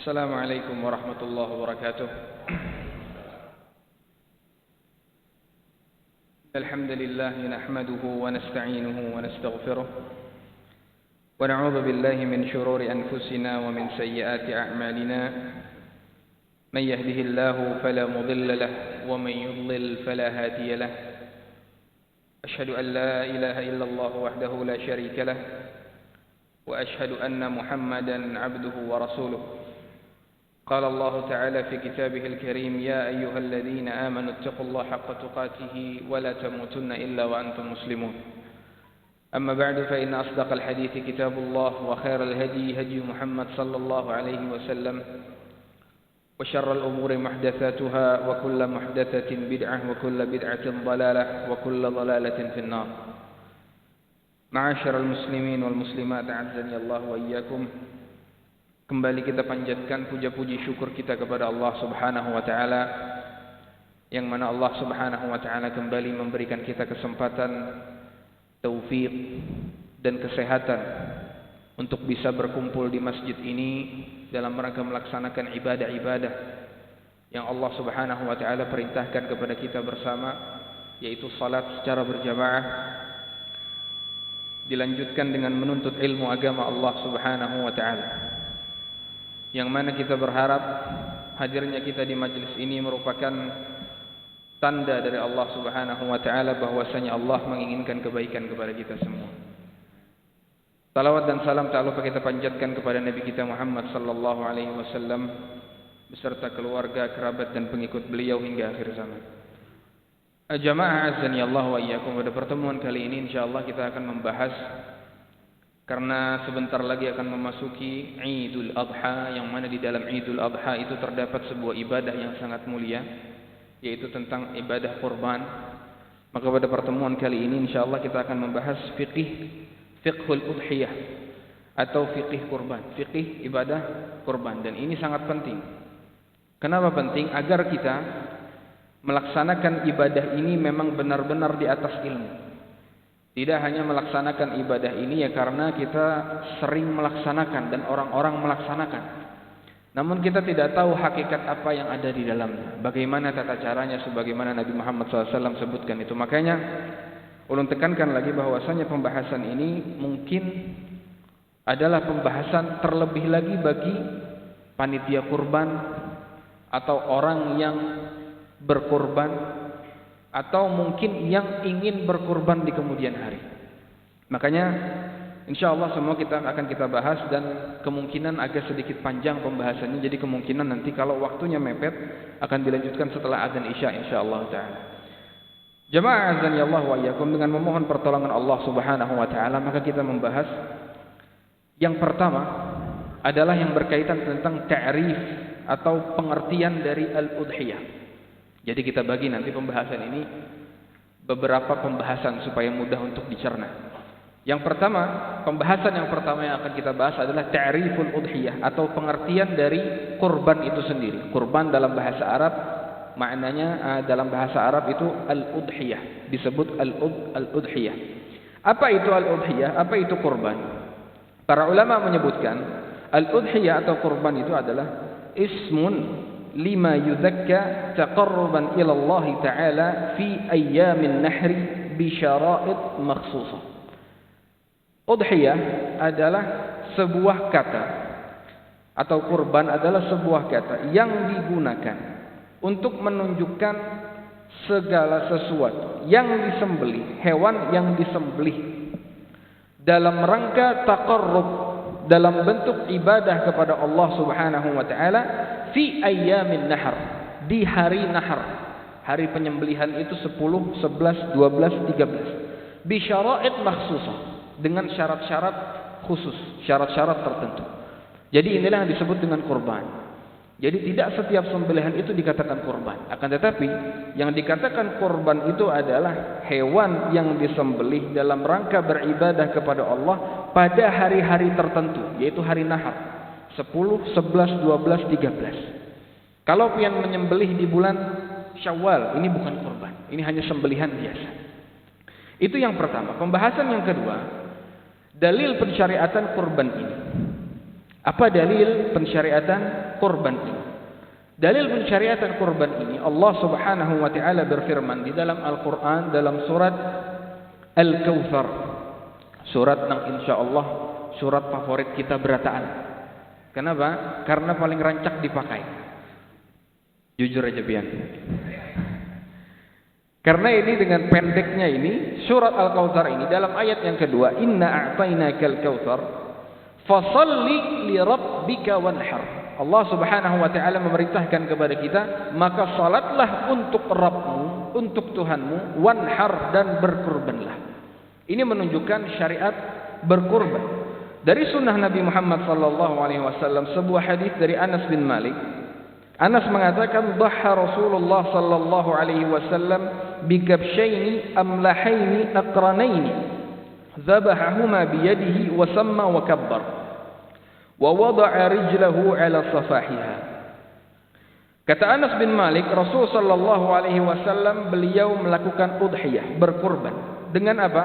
السلام عليكم ورحمة الله وبركاته. الحمد لله نحمده ونستعينه ونستغفره ونعوذ بالله من شرور أنفسنا ومن سيئات أعمالنا. من يهده الله فلا مضل له ومن يضلل فلا هادي له. أشهد أن لا إله إلا الله وحده لا شريك له وأشهد أن محمدا عبده ورسوله. قال الله تعالى في كتابه الكريم: يا أيها الذين آمنوا اتقوا الله حق تقاته ولا تموتن إلا وأنتم مسلمون. أما بعد فإن أصدق الحديث كتاب الله وخير الهدي هدي محمد صلى الله عليه وسلم وشر الأمور محدثاتها وكل محدثة بدعة وكل بدعة ضلالة وكل ضلالة في النار. معاشر المسلمين والمسلمات أعزني الله وإياكم. Kembali kita panjatkan puja-puji syukur kita kepada Allah Subhanahu wa taala, yang mana Allah Subhanahu wa taala kembali memberikan kita kesempatan, taufik dan kesehatan untuk bisa berkumpul di masjid ini dalam rangka melaksanakan ibadah-ibadah yang Allah Subhanahu wa taala perintahkan kepada kita bersama, yaitu salat secara berjamaah, dilanjutkan dengan menuntut ilmu agama Allah Subhanahu wa taala. Yang mana kita berharap hadirnya kita di majlis ini merupakan tanda dari Allah Subhanahu wa taala bahwasanya Allah menginginkan kebaikan kepada kita semua. Salawat dan salam tak lupa kita panjatkan kepada Nabi kita Muhammad sallallahu alaihi wasallam beserta keluarga, kerabat dan pengikut beliau hingga akhir zaman. Jamaah azani Allah wa iyyakum, pada pertemuan kali ini insyaallah kita akan membahas, karena sebentar lagi akan memasuki Idul Adha, yang mana di dalam Idul Adha itu terdapat sebuah ibadah yang sangat mulia, yaitu tentang ibadah kurban. Maka pada pertemuan kali ini insyaallah kita akan membahas fiqhul udhiyah atau fiqh kurban, fiqh ibadah kurban. Dan ini sangat penting. Kenapa penting? Agar kita melaksanakan ibadah ini memang benar-benar di atas ilmu. Tidak hanya melaksanakan ibadah ini ya karena kita sering melaksanakan dan orang-orang melaksanakan, namun kita tidak tahu hakikat apa yang ada di dalamnya, bagaimana tata caranya sebagaimana Nabi Muhammad SAW sebutkan itu. Makanya ulun tekankan lagi bahwasanya pembahasan ini mungkin adalah pembahasan terlebih lagi bagi panitia kurban atau orang yang berkurban, atau mungkin yang ingin berkurban di kemudian hari. Makanya insyaallah semua akan kita bahas, dan kemungkinan agak sedikit panjang pembahasannya. Jadi kemungkinan nanti kalau waktunya mepet akan dilanjutkan setelah azan Isya insyaallah taala. Jamaah azani Allah wa iyyakum, dengan memohon pertolongan Allah Subhanahu wa taala maka kita membahas yang pertama adalah yang berkaitan tentang ta'rif atau pengertian dari al-udhiyah. Jadi kita bagi nanti pembahasan ini beberapa pembahasan supaya mudah untuk dicerna. Yang pertama, pembahasan yang pertama yang akan kita bahas adalah ta'riful udhiyah atau pengertian dari kurban itu sendiri. Kurban dalam bahasa Arab maknanya dalam bahasa Arab itu al-udhiyah, disebut al-udhiyah. Apa itu al-udhiyah? Apa itu kurban? Para ulama menyebutkan al-udhiyah atau kurban itu adalah ismun lima yuzakka taqarruban ila Allah Ta'ala fi ayyamin nahri bi syara'id makhsusah. Udhiyah adalah sebuah kata, atau kurban adalah sebuah kata yang digunakan untuk menunjukkan segala sesuatu yang disembelih, hewan yang disembelih dalam rangka taqarrub, dalam bentuk ibadah kepada Allah Subhanahu wa taala fi ayyamin nahar, di hari nahar. Hari penyembelihan itu 10, 11, 12, 13. Bi syara'id makhsusah, dengan syarat-syarat khusus, syarat-syarat tertentu. Jadi inilah yang disebut dengan kurban. Jadi tidak setiap sembelihan itu dikatakan kurban. Akan tetapi yang dikatakan kurban itu adalah hewan yang disembelih dalam rangka beribadah kepada Allah pada hari-hari tertentu, yaitu hari nahar. 10, 11, 12, 13. Kalau pian menyembelih di bulan Syawal, ini bukan kurban. Ini hanya sembelihan biasa. Itu yang pertama. Pembahasan yang kedua, dalil pensyariatan kurban ini. Apa dalil pensyariatan kurban ini. Dalil pensyariatan kurban ini Allah Subhanahu wa taala berfirman di dalam Al-Qur'an dalam surat Al-Kautsar. Surat yang insyaallah surat favorit kita berataan. Kenapa? Karena paling rancak dipakai. Jujur aja pian. Karena ini dengan pendeknya ini surat Al-Kautsar ini dalam ayat yang kedua, inna a'tainakal kautsar fashalli li rabbika wanhar. Allah Subhanahu wa taala memerintahkan kepada kita, maka salatlah untuk Rabbmu, untuk Tuhanmu, wanhar dan berkurbanlah. Ini menunjukkan syariat berkurban. Dari sunnah Nabi Muhammad sallallahu alaihi wasallam sebuah hadis dari Anas bin Malik. Anas mengatakan dhaha Rasulullah sallallahu alaihi wasallam bikabshaini amlahaini aqranaini dhabahahuma biyadihi wa samma wa kabbar wa wada'a rijlahu ala safahiha. Kata Anas bin Malik, Rasul sallallahu alaihi wasallam beliau melakukan udhiyah, berkurban. Dengan apa?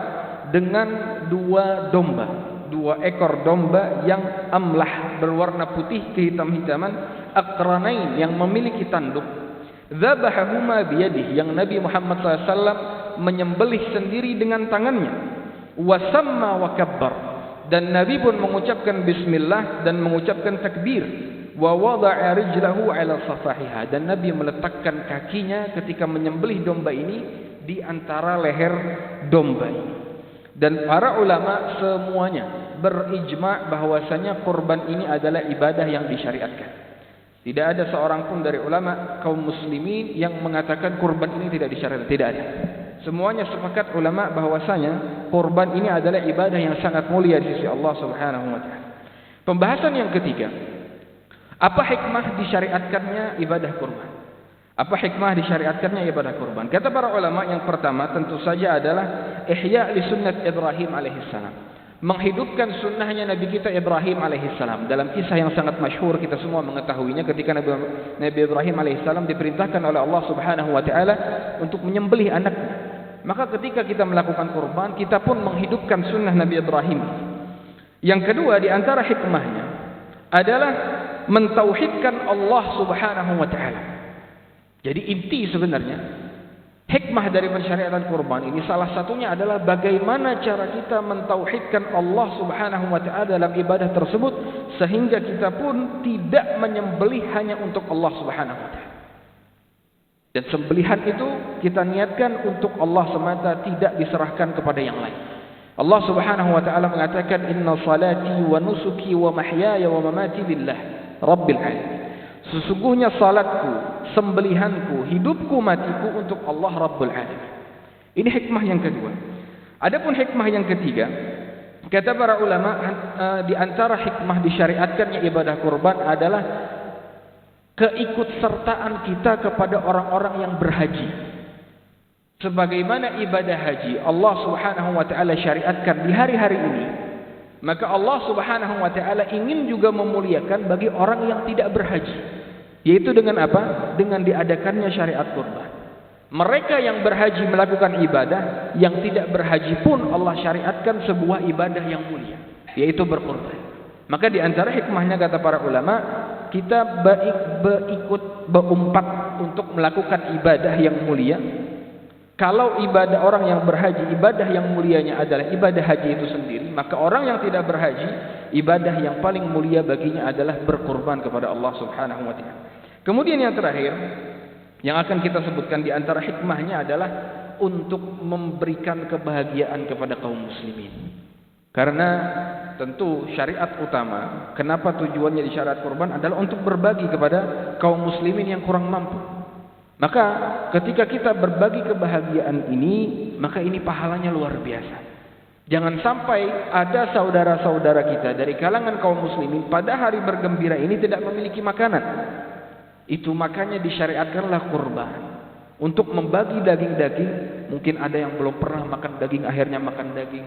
Dengan dua domba, dua ekor domba yang amlah, berwarna putih kehitam-hitaman, aqranain, yang memiliki tanduk. Dzabahahuma biyadihi, yang Nabi Muhammad SAW menyembelih sendiri dengan tangannya. Wasamma wa kabbar, dan Nabi pun mengucapkan bismillah dan mengucapkan takbir. Wa wada'a rijlahu ala safahiha, dan Nabi meletakkan kakinya ketika menyembelih domba ini di antara leher domba ini. Dan para ulama semuanya berijma bahwasanya kurban ini adalah ibadah yang disyariatkan. Tidak ada seorang pun dari ulama kaum muslimin yang mengatakan kurban ini tidak disyariatkan. Tidak ada. Semuanya sepakat ulama bahwasanya kurban ini adalah ibadah yang sangat mulia di sisi Allah Subhanahu wa taala. Pembahasan yang ketiga, apa hikmah disyariatkannya ibadah kurban? Apa hikmah disyariatkannya ibadah kurban? Kata para ulama, yang pertama tentu saja adalah ihya li sunnat Ibrahim alaihissalam. Menghidupkan sunnahnya Nabi kita Ibrahim alaihissalam. Dalam kisah yang sangat masyhur, kita semua mengetahuinya, ketika Nabi Ibrahim alaihissalam diperintahkan oleh Allah Subhanahu wa taala untuk menyembelih anaknya. Maka ketika kita melakukan kurban, kita pun menghidupkan sunnah Nabi Ibrahim. Yang kedua di antara hikmahnya adalah mentauhidkan Allah Subhanahu wa taala. Jadi inti sebenarnya hikmah dari pensyariatan kurban ini salah satunya adalah bagaimana cara kita mentauhidkan Allah Subhanahu wa taala dalam ibadah tersebut, sehingga kita pun tidak menyembelih hanya untuk Allah Subhanahu wa taala. Dan sembelihan itu kita niatkan untuk Allah semata, tidak diserahkan kepada yang lain. Allah Subhanahu wa taala mengatakan, inna salati wa nusuki wa mahyaya wa mamati lillah rabbil alamin. Sesungguhnya salatku, sembelihanku, hidupku, matiku untuk Allah Rabbul Alamin. Ini hikmah yang kedua. Adapun hikmah yang ketiga, kata para ulama, di antara hikmah disyariatkannya ibadah kurban adalah keikutsertaan kita kepada orang-orang yang berhaji. Sebagaimana ibadah haji Allah Subhanahu wa taala syariatkan di hari-hari ini, maka Allah Subhanahu wa taala ingin juga memuliakan bagi orang yang tidak berhaji. Yaitu dengan apa? Dengan diadakannya syariat kurban. Mereka yang berhaji melakukan ibadah, yang tidak berhaji pun Allah syariatkan sebuah ibadah yang mulia, yaitu berkurban. Maka di antara hikmahnya kata para ulama, kita berumpat untuk melakukan ibadah yang mulia. Kalau ibadah orang yang berhaji, ibadah yang mulianya adalah ibadah haji itu sendiri, maka orang yang tidak berhaji, ibadah yang paling mulia baginya adalah berkurban kepada Allah Subhanahu wa taala. Kemudian yang terakhir yang akan kita sebutkan di antara hikmahnya adalah untuk memberikan kebahagiaan kepada kaum muslimin. Karena tentu syariat utama, kenapa tujuannya di syariat kurban adalah untuk berbagi kepada kaum muslimin yang kurang mampu. Maka ketika kita berbagi kebahagiaan ini, maka ini pahalanya luar biasa. Jangan sampai ada saudara-saudara kita dari kalangan kaum muslimin pada hari bergembira ini tidak memiliki makanan. Itu makanya disyariatkanlah kurban untuk membagi daging-daging. Mungkin ada yang belum pernah makan daging, akhirnya makan daging.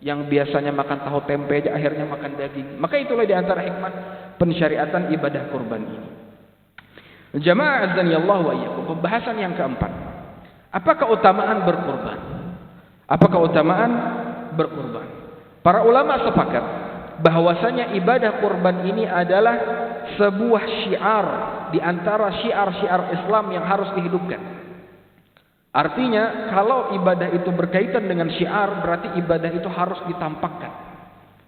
Yang biasanya makan tahu tempe aja akhirnya makan daging. Maka itulah di antara hikmah pensyariatan ibadah kurban ini. Jamaah azani Allah wa iyyakum. Pembahasan yang keempat, apa keutamaan berkurban? Apa keutamaan berkurban? Para ulama sepakat bahwasanya ibadah kurban ini adalah sebuah syiar di antara syiar-syiar Islam yang harus dihidupkan. Artinya kalau ibadah itu berkaitan dengan syiar, berarti ibadah itu harus ditampakkan.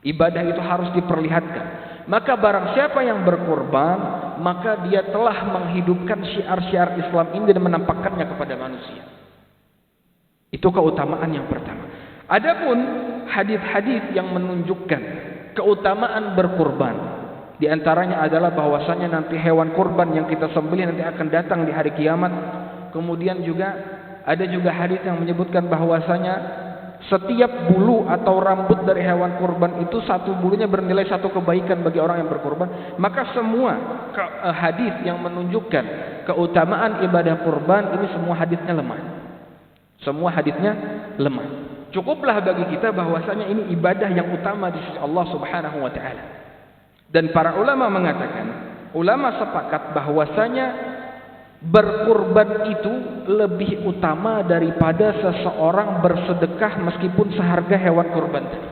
Ibadah itu harus diperlihatkan. Maka barang siapa yang berkorban, maka dia telah menghidupkan syiar-syiar Islam ini dan menampakkannya kepada manusia. Itu keutamaan yang pertama. Adapun hadis-hadis yang menunjukkan keutamaan berkorban, di antaranya adalah bahwasanya nanti hewan kurban yang kita sembelih nanti akan datang di hari kiamat. Kemudian juga ada juga hadis yang menyebutkan bahwasanya setiap bulu atau rambut dari hewan kurban itu satu bulunya bernilai satu kebaikan bagi orang yang berkurban. Maka semua hadis yang menunjukkan keutamaan ibadah kurban ini semua hadisnya lemah. Semua hadisnya lemah. Cukuplah bagi kita bahwasanya ini ibadah yang utama di sisi Allah Subhanahu wa taala. Dan para ulama mengatakan, ulama sepakat bahwasanya berkurban itu lebih utama daripada seseorang bersedekah meskipun seharga hewan kurban tadi.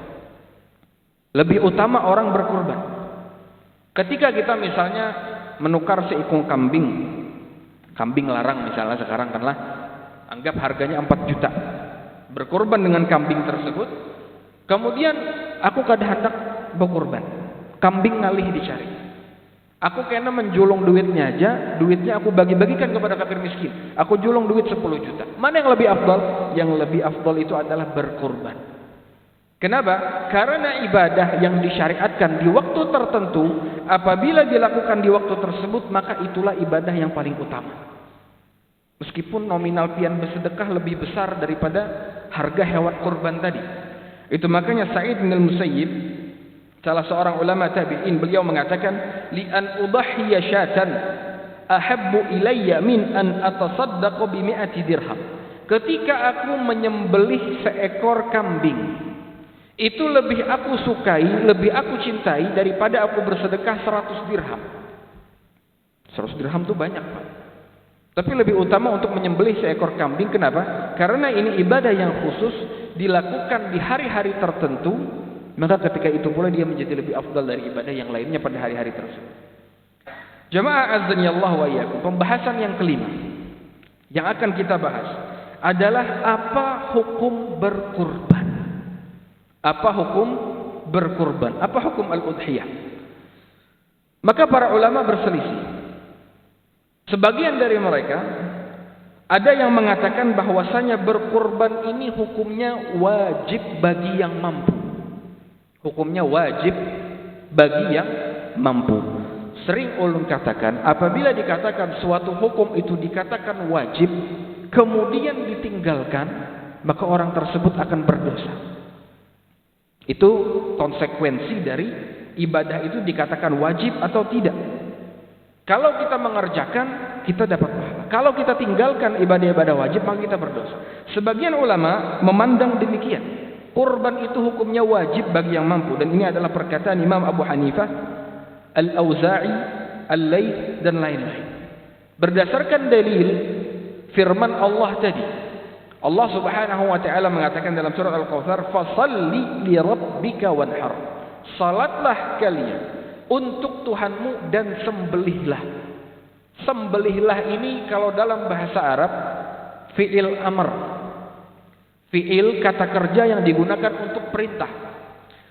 Lebih utama orang berkurban. Ketika kita misalnya menukar seekor kambing, kambing larang misalnya sekarang kanlah, anggap harganya 4 juta. Berkurban dengan kambing tersebut, kemudian aku kada hendak berkurban, kambing ngalih dicari. Aku kena menjulung duitnya aja, duitnya aku bagi-bagikan kepada fakir miskin. Aku julung duit 10 juta. Mana yang lebih afdal? Yang lebih afdal itu adalah berkurban. Kenapa? Karena ibadah yang disyariatkan di waktu tertentu, apabila dilakukan di waktu tersebut, maka itulah ibadah yang paling utama. Meskipun nominal pian bersedekah lebih besar daripada harga hewan kurban tadi. Itu makanya Sa'id bin al-Musayyib, salah seorang ulama tabi'in, beliau mengatakan, li an udahhiya syatan ahabbu ilayya min an atasaddaq bi 100 dirham. Ketika aku menyembelih seekor kambing, itu lebih aku sukai, lebih aku cintai daripada aku bersedekah 100 dirham. 100 dirham itu banyak, Pak. Tapi lebih utama untuk menyembelih seekor kambing. Kenapa? Karena ini ibadah yang khusus dilakukan di hari-hari tertentu. Maka ketika itu pula dia menjadi lebih afdal dari ibadah yang lainnya pada hari-hari tersebut. Jamaah azani Allah wa iyyakum. Pembahasan yang kelima yang akan kita bahas adalah apa hukum berkurban. Apa hukum berkurban? Apa hukum al-udhiyah? Maka para ulama berselisih. Sebagian dari mereka ada yang mengatakan bahwasanya berkurban ini hukumnya wajib bagi yang mampu. Hukumnya wajib bagi yang mampu. Sering ulun katakan, apabila dikatakan suatu hukum itu dikatakan wajib, kemudian ditinggalkan, maka orang tersebut akan berdosa. Itu konsekuensi dari ibadah itu dikatakan wajib atau tidak. Kalau kita mengerjakan, kita dapat pahala. Kalau kita tinggalkan ibadah-ibadah wajib, maka kita berdosa. Sebagian ulama memandang demikian. Kurban itu hukumnya wajib bagi yang mampu. Dan ini adalah perkataan Imam Abu Hanifah, Al-Auza'i, Al-Layth, dan lain-lain. Berdasarkan dalil firman Allah tadi. Allah Subhanahu wa taala mengatakan dalam surah Al-Kautsar, "Fashalli li rabbika wanhar." Salatlah kalian untuk Tuhanmu dan sembelihlah. Sembelihlah ini kalau dalam bahasa Arab fi'il amr. Fi'il kata kerja yang digunakan untuk perintah.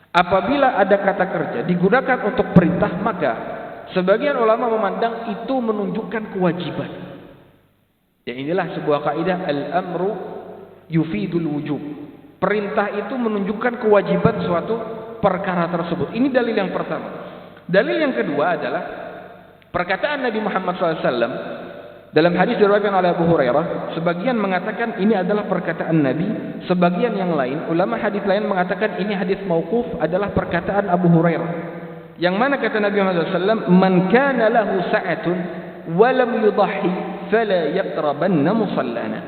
Apabila ada kata kerja digunakan untuk perintah, maka sebagian ulama memandang itu menunjukkan kewajiban. Ya, inilah sebuah kaidah al-amru yufidul wujub. Perintah itu menunjukkan kewajiban suatu perkara tersebut. Ini dalil yang pertama. Dalil yang kedua adalah perkataan Nabi Muhammad SAW dalam hadis diriwayatkan oleh Abu Hurairah. Sebagian mengatakan ini adalah perkataan Nabi, sebagian yang lain ulama hadis lain mengatakan ini hadis mauquf adalah perkataan Abu Hurairah. Yang mana kata Nabi Muhammad SAW, "Man kana lahu sa'atun wa lam yudahhi fala yaqrabanna musallana."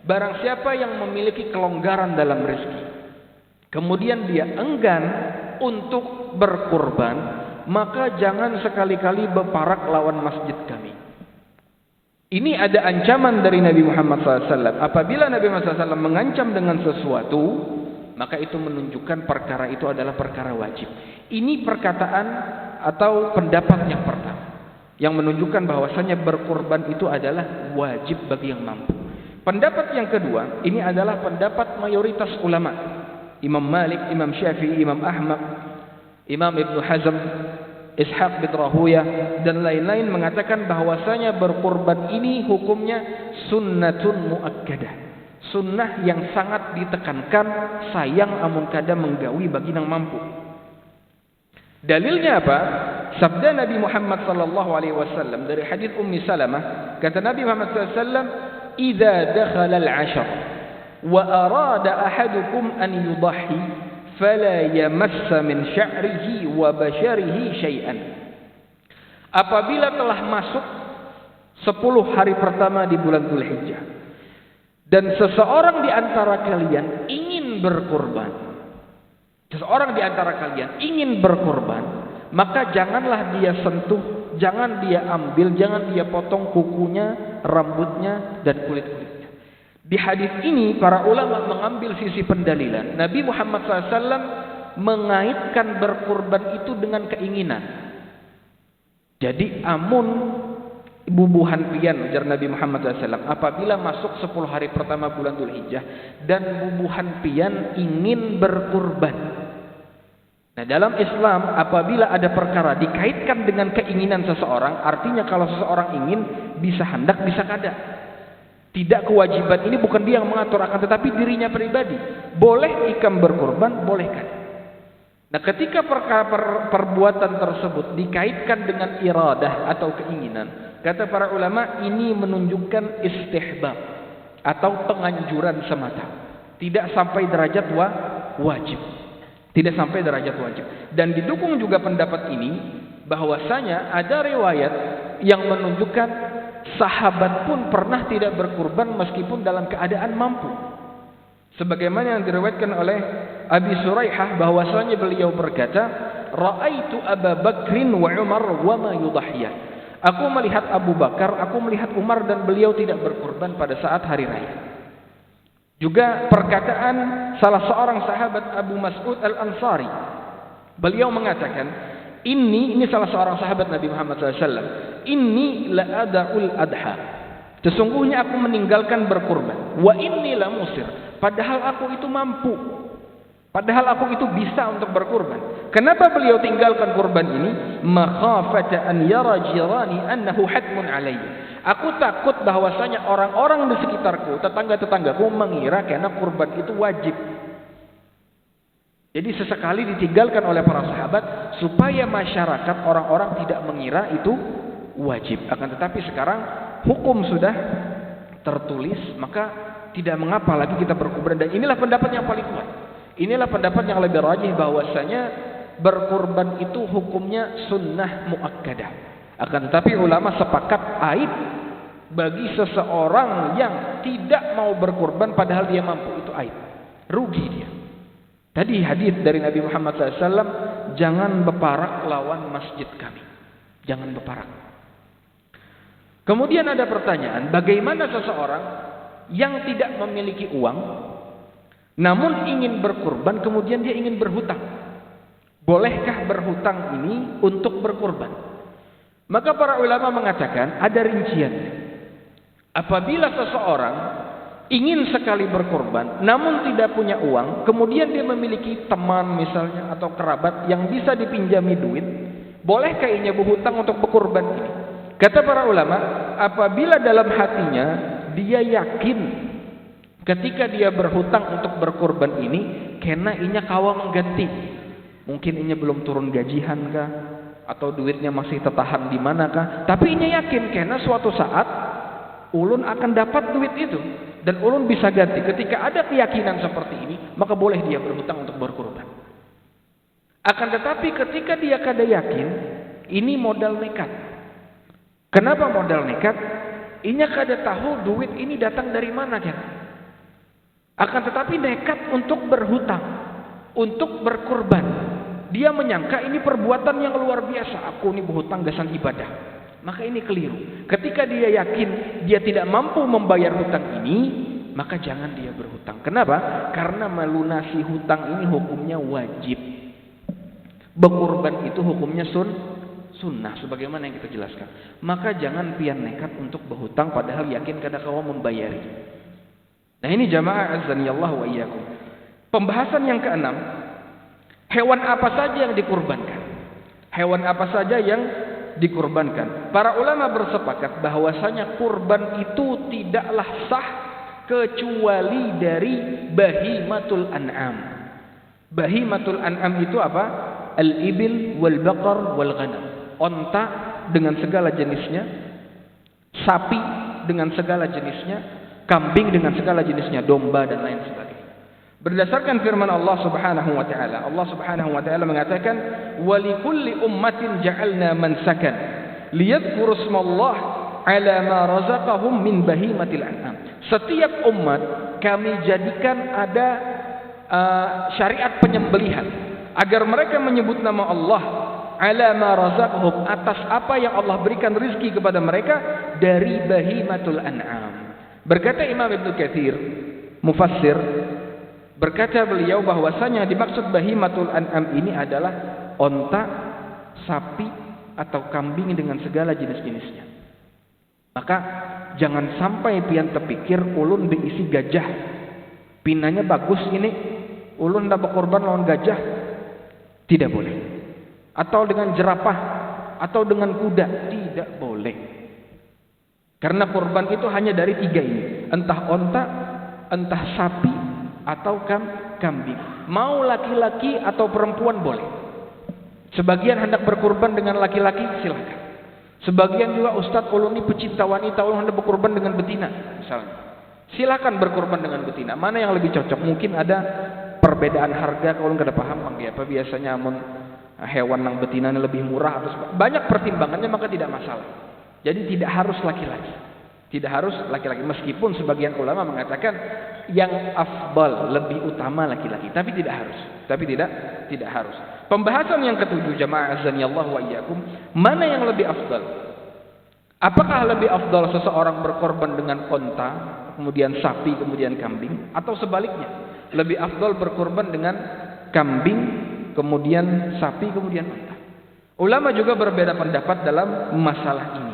Barang siapa yang memiliki kelonggaran dalam rezeki, kemudian dia enggan untuk berkurban, maka jangan sekali-kali berparak lawan masjid kami. Ini ada ancaman dari Nabi Muhammad SAW. Apabila Nabi Muhammad SAW mengancam dengan sesuatu, maka itu menunjukkan perkara itu adalah perkara wajib. Ini perkataan atau pendapat yang pertama. yang menunjukkan bahwasanya berkurban itu adalah wajib bagi yang mampu. Pendapat yang kedua, ini adalah pendapat mayoritas ulama. Imam Malik, Imam Syafi'i, Imam Ahmad, Imam Ibn Hazm, Ishaq bin Rahuyah dan lain-lain mengatakan bahwasanya berkurban ini hukumnya sunnatun muakkadah. Sunnah yang sangat ditekankan, sayang amun kada menggawi bagi yang mampu. Dalilnya apa? Sabda Nabi Muhammad sallallahu alaihi wasallam dari hadis Ummi Salamah, kata Nabi Muhammad sallallahu alaihi wasallam, "Idza dakhala al-'ashr wa arada ahadukum an yudahhi fala yamassa min sya'rihi wa basharihi syai'an." Apabila telah masuk 10 hari pertama di bulan Dzulhijjah dan seseorang di antara kalian ingin berkurban, maka janganlah dia sentuh, jangan dia ambil, jangan dia potong kukunya, rambutnya dan kulit-kulitnya. Di hadis ini para ulama mengambil sisi pendalilan. Nabi Muhammad SAW mengaitkan berkurban itu dengan keinginan. Jadi amun bubuhan pian, ujar Nabi Muhammad SAW, apabila masuk 10 hari pertama bulan Dzulhijjah dan bubuhan pian ingin berkurban. Nah, dalam Islam apabila ada perkara dikaitkan dengan keinginan seseorang, artinya kalau seseorang ingin bisa hendak bisa kada. Tidak kewajiban, ini bukan dia yang mengatur, akan tetapi dirinya pribadi. Boleh ikam berkurban, boleh kada. Nah, ketika perbuatan tersebut dikaitkan dengan iradah atau keinginan, kata para ulama ini menunjukkan istihbab atau penganjuran semata. Tidak sampai derajat wajib. Tidak sampai derajat wajib. Dan didukung juga pendapat ini bahwasanya ada riwayat yang menunjukkan sahabat pun pernah tidak berkurban meskipun dalam keadaan mampu. Sebagaimana yang diriwayatkan oleh Abi Suraihah bahwasanya beliau berkata, "Ra'aitu Abu Bakrin wa Umar wa ma yudhhiya." Aku melihat Abu Bakar, aku melihat Umar dan beliau tidak berkurban pada saat hari raya. Juga perkataan salah seorang sahabat Abu Mas'ud Al-Ansari. Beliau mengatakan, ini salah seorang sahabat Nabi Muhammad SAW. Inni la ada'ul adha. Sesungguhnya aku meninggalkan berkurban. Wa inni la musir. Padahal aku itu mampu. Padahal aku itu bisa untuk berkurban. Kenapa beliau tinggalkan kurban ini? Makhafata an yara jirani annahu hatmun alayya. Aku takut bahwasanya orang-orang di sekitarku, tetangga-tetanggaku mengira karena kurban itu wajib. Jadi sesekali ditinggalkan oleh para sahabat supaya masyarakat orang-orang tidak mengira itu wajib. Akan tetapi sekarang hukum sudah tertulis, maka tidak mengapa lagi kita berkurban. Dan inilah pendapat yang paling kuat. Inilah pendapat yang lebih rajih bahwasanya berkurban itu hukumnya sunnah muakkadah. Akan tetapi ulama sepakat aib bagi seseorang yang tidak mau berkurban padahal dia mampu, itu aib, rugi dia. Tadi hadis dari Nabi Muhammad SAW, jangan beparak lawan masjid kami, jangan beparak. Kemudian ada pertanyaan, bagaimana seseorang yang tidak memiliki uang namun ingin berkurban kemudian dia ingin berhutang? Bolehkah berhutang ini untuk berkurban? Maka para ulama mengatakan ada rinciannya. Apabila seseorang ingin sekali berkurban namun tidak punya uang, kemudian dia memiliki teman misalnya atau kerabat yang bisa dipinjami duit, bolehkah ia berhutang untuk berkurban ini? Kata para ulama, apabila dalam hatinya dia yakin ketika dia berhutang untuk berkurban ini kena inya kawa mengganti, mungkin inya belum turun gajian kah, atau duitnya masih tertahan di manakah, tapi inya yakin karena suatu saat ulun akan dapat duit itu dan ulun bisa ganti. Ketika ada keyakinan seperti ini, maka boleh dia berhutang untuk berkurban. Akan tetapi ketika dia kada yakin, ini modal nekat. Kenapa modal nekat? Inya kada tahu duit ini datang dari mana kan? Akan tetapi nekat untuk berhutang, untuk berkurban. Dia menyangka ini perbuatan yang luar biasa. Aku ini berhutang gasan ibadah. Maka ini keliru. Ketika dia yakin dia tidak mampu membayar hutang ini, maka jangan dia berhutang. Kenapa? Karena melunasi hutang ini hukumnya wajib. Berkurban itu hukumnya sunnah sebagaimana yang kita jelaskan. Maka jangan pian nekat untuk berhutang padahal yakin kada kau membayari. Nah ini jamaah azani Allah wa iyyakum. Pembahasan yang keenam, hewan apa saja yang dikurbankan? Hewan apa saja yang dikurbankan? Para ulama bersepakat bahwasanya kurban itu tidaklah sah kecuali dari bahimatul an'am. Bahimatul an'am itu apa? Al-ibil wal baqar wal ghanam. Onta dengan segala jenisnya, sapi dengan segala jenisnya, kambing dengan segala jenisnya, domba dan lain sebagainya. Berdasarkan firman Allah Subhanahu wa taala, Allah Subhanahu wa taala mengatakan, "Wa likulli ummatin ja'alna mansakan liyadhkuru ismallah 'ala ma razaqahum min bahimatil an'am." Setiap umat kami jadikan ada syariat penyembelihan agar mereka menyebut nama Allah ala ma razaqahum, atas apa yang Allah berikan rizki kepada mereka dari bahimatul an'am. Berkata Imam Ibnu Katsir mufassir, berkata beliau bahwasanya dimaksud bahimatul an'am ini adalah onta, sapi atau kambing dengan segala jenis-jenisnya. Maka jangan sampai pian terpikir ulun diisi gajah, pinanya bagus ini, ulun ndak berkorban lawan gajah, tidak boleh. Atau dengan jerapah, atau dengan kuda, tidak boleh. Karena korban itu hanya dari tiga ini, entah onta, entah sapi, atau kambing. Mau laki-laki atau perempuan boleh. Sebagian hendak berkorban dengan laki-laki, silakan. Sebagian juga ustaz ulun ini pecinta wanita, ulun hendak berkorban dengan betina, misalnya. Silakan berkorban dengan betina. Mana yang lebih cocok? Mungkin ada perbedaan harga, kalau nggak ada paham apa biasanya hewan yang betina lebih murah atau banyak pertimbangannya, maka tidak masalah. Jadi tidak harus laki-laki. Tidak harus laki-laki, meskipun sebagian ulama mengatakan yang afdal, lebih utama laki-laki, tapi tidak harus. Tapi tidak harus. Pembahasan yang ketujuh jamaah azanillah wa iyyakum, mana yang lebih afdal? Apakah lebih afdal seseorang berkorban dengan onta, kemudian sapi, kemudian kambing, atau sebaliknya? Lebih afdal berkorban dengan kambing, kemudian sapi, kemudian onta. Ulama juga berbeda pendapat dalam masalah ini.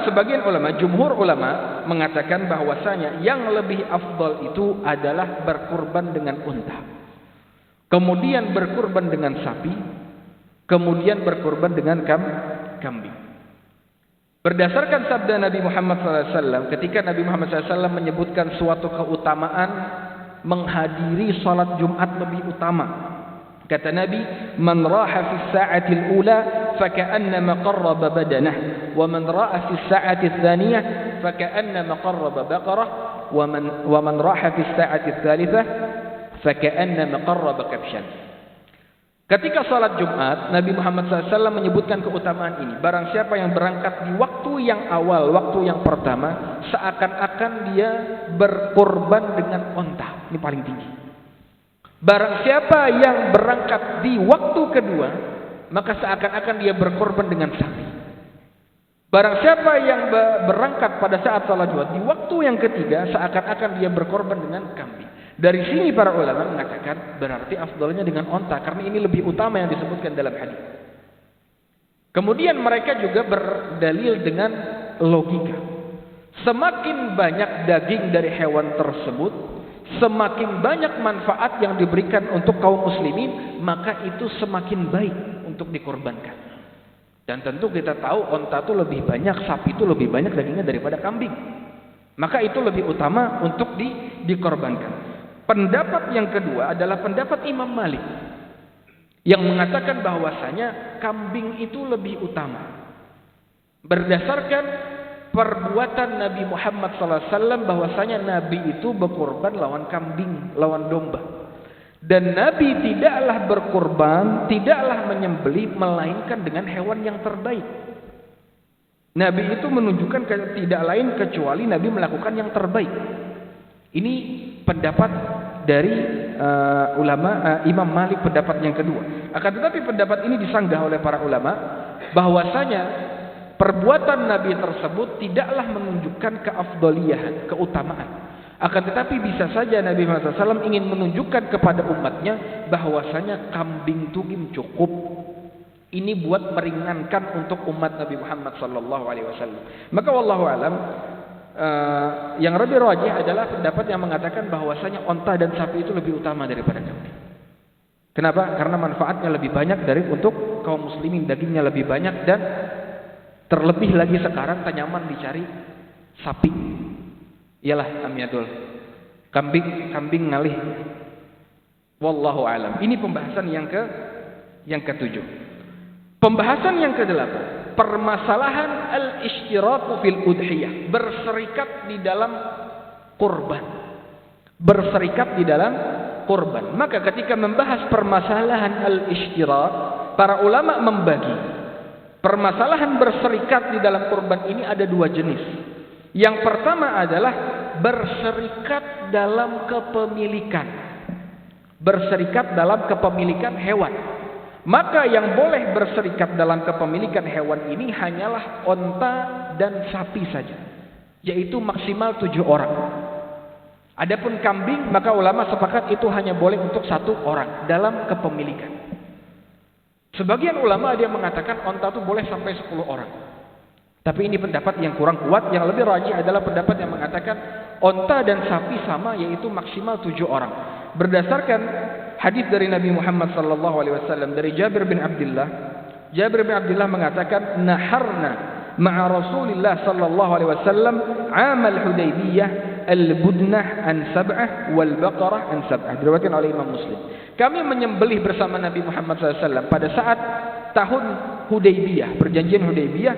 Sebagian ulama, jumhur ulama mengatakan bahwasanya yang lebih afdal itu adalah berkurban dengan unta, kemudian berkurban dengan sapi, kemudian berkurban dengan kambing. Berdasarkan sabda Nabi Muhammad SAW, ketika Nabi Muhammad SAW menyebutkan suatu keutamaan menghadiri salat Jumat lebih utama, kata Nabi, "Man raha fi sa'atil ula faka'annama qarraba badanah, wa man raha fi sa'atil thaniyah faka'annama qarraba baqarah, wa man raha fi sa'atil thalithah faka'annama qarraba kabshan." Ketika salat Jumat, Nabi Muhammad SAW menyebutkan keutamaan ini. Barang siapa yang berangkat di waktu yang awal, waktu yang pertama, seakan-akan dia berkorban dengan onta. Ini paling tinggi. Barang siapa yang berangkat di waktu kedua, maka seakan-akan dia berkorban dengan sapi. Barang siapa yang berangkat pada saat salat Jumat di waktu yang ketiga, seakan-akan dia berkorban dengan kambing. Dari sini para ulama mengatakan berarti afdalnya dengan onta, karena ini lebih utama yang disebutkan dalam hadis. Kemudian mereka juga berdalil dengan logika. Semakin banyak daging dari hewan tersebut, semakin banyak manfaat yang diberikan untuk kaum muslimin, maka itu semakin baik untuk dikorbankan. Dan tentu kita tahu onta itu lebih banyak, sapi itu lebih banyak dagingnya daripada kambing. Maka itu lebih utama untuk dikorbankan. Pendapat yang kedua adalah pendapat Imam Malik yang mengatakan bahwasanya kambing itu lebih utama. Berdasarkan perbuatan Nabi Muhammad SAW bahwasanya Nabi itu berkorban lawan kambing, lawan domba. Dan Nabi tidaklah berkorban, tidaklah menyembelih melainkan dengan hewan yang terbaik. Nabi itu menunjukkan tidak lain kecuali Nabi melakukan yang terbaik. Ini pendapat dari ulama Imam Malik, pendapat yang kedua. Akan tetapi pendapat ini disanggah oleh para ulama bahwasanya perbuatan Nabi tersebut tidaklah menunjukkan keafdaliyahan, keutamaan. Akan tetapi bisa saja Nabi Muhammad SAW ingin menunjukkan kepada umatnya bahwasanya kambing tugim cukup, Ini buat meringankan untuk umat Nabi Muhammad sallallahu alaihi wasallam. Maka wallahu alam, yang lebih rajih adalah pendapat yang mengatakan bahwasanya onta dan sapi itu lebih utama daripada kambing. Kenapa? Karena manfaatnya lebih banyak dari untuk kaum muslimin, dagingnya lebih banyak, dan terlebih lagi sekarang tanyaman dicari sapi. Iyalah amyadul. Kambing ngalih. Wallahu alam. Ini pembahasan yang ketujuh. Pembahasan yang kedelapan, permasalahan al-ishtiraku fil udhiyah, berserikat di dalam kurban. Berserikat di dalam kurban. Maka ketika membahas permasalahan al-ishtirak, para ulama membagi permasalahan berserikat di dalam kurban ini ada dua jenis. Yang pertama adalah berserikat dalam kepemilikan. Berserikat dalam kepemilikan hewan. Maka yang boleh berserikat dalam kepemilikan hewan ini hanyalah onta dan sapi saja, yaitu maksimal 7 orang. Adapun kambing, maka ulama sepakat itu hanya boleh untuk 1 orang dalam kepemilikan. Sebagian ulama ada yang mengatakan onta itu boleh sampai 10 orang. Tapi ini pendapat yang kurang kuat. Yang lebih rajih adalah pendapat yang mengatakan onta dan sapi sama, yaitu maksimal 7 orang. Berdasarkan hadis dari Nabi Muhammad sallallahu alaihi wasallam dari Jabir bin Abdullah. Jabir bin Abdullah mengatakan, "Naharna ma'a Rasulillah sallallahu alaihi wasallam 'amal Hudaybiyah al-budnah an sab'ah wal baqarah an sab'ah." Diriwayatkan oleh Imam Muslim. Kami menyembelih bersama Nabi Muhammad sallallahu alaihi wasallam pada saat tahun Hudaybiyah, perjanjian Hudaybiyah,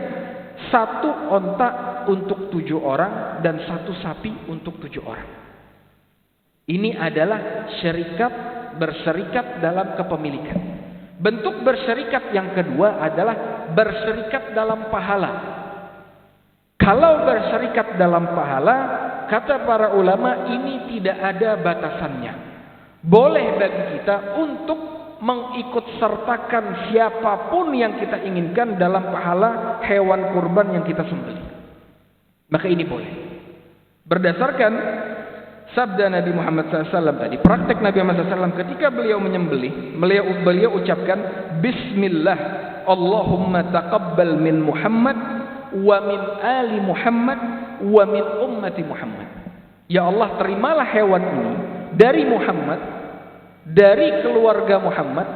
1 onta untuk 7 orang dan 1 sapi untuk 7 orang. Ini adalah berserikat dalam kepemilikan. Bentuk berserikat yang kedua adalah berserikat dalam pahala. Kalau berserikat dalam pahala, kata para ulama, ini tidak ada batasannya. Boleh bagi kita untuk mengikut sertakan siapapun yang kita inginkan dalam pahala hewan kurban yang kita sembelih. Maka ini boleh. Berdasarkan sabda Nabi Muhammad SAW tadi, praktek Nabi Muhammad SAW ketika beliau menyembelih, beliau ucapkan Bismillah, Allahumma taqabbal min Muhammad wa min ali Muhammad wa min ummati Muhammad. Ya Allah, terimalah hewan ini dari Muhammad, dari keluarga Muhammad,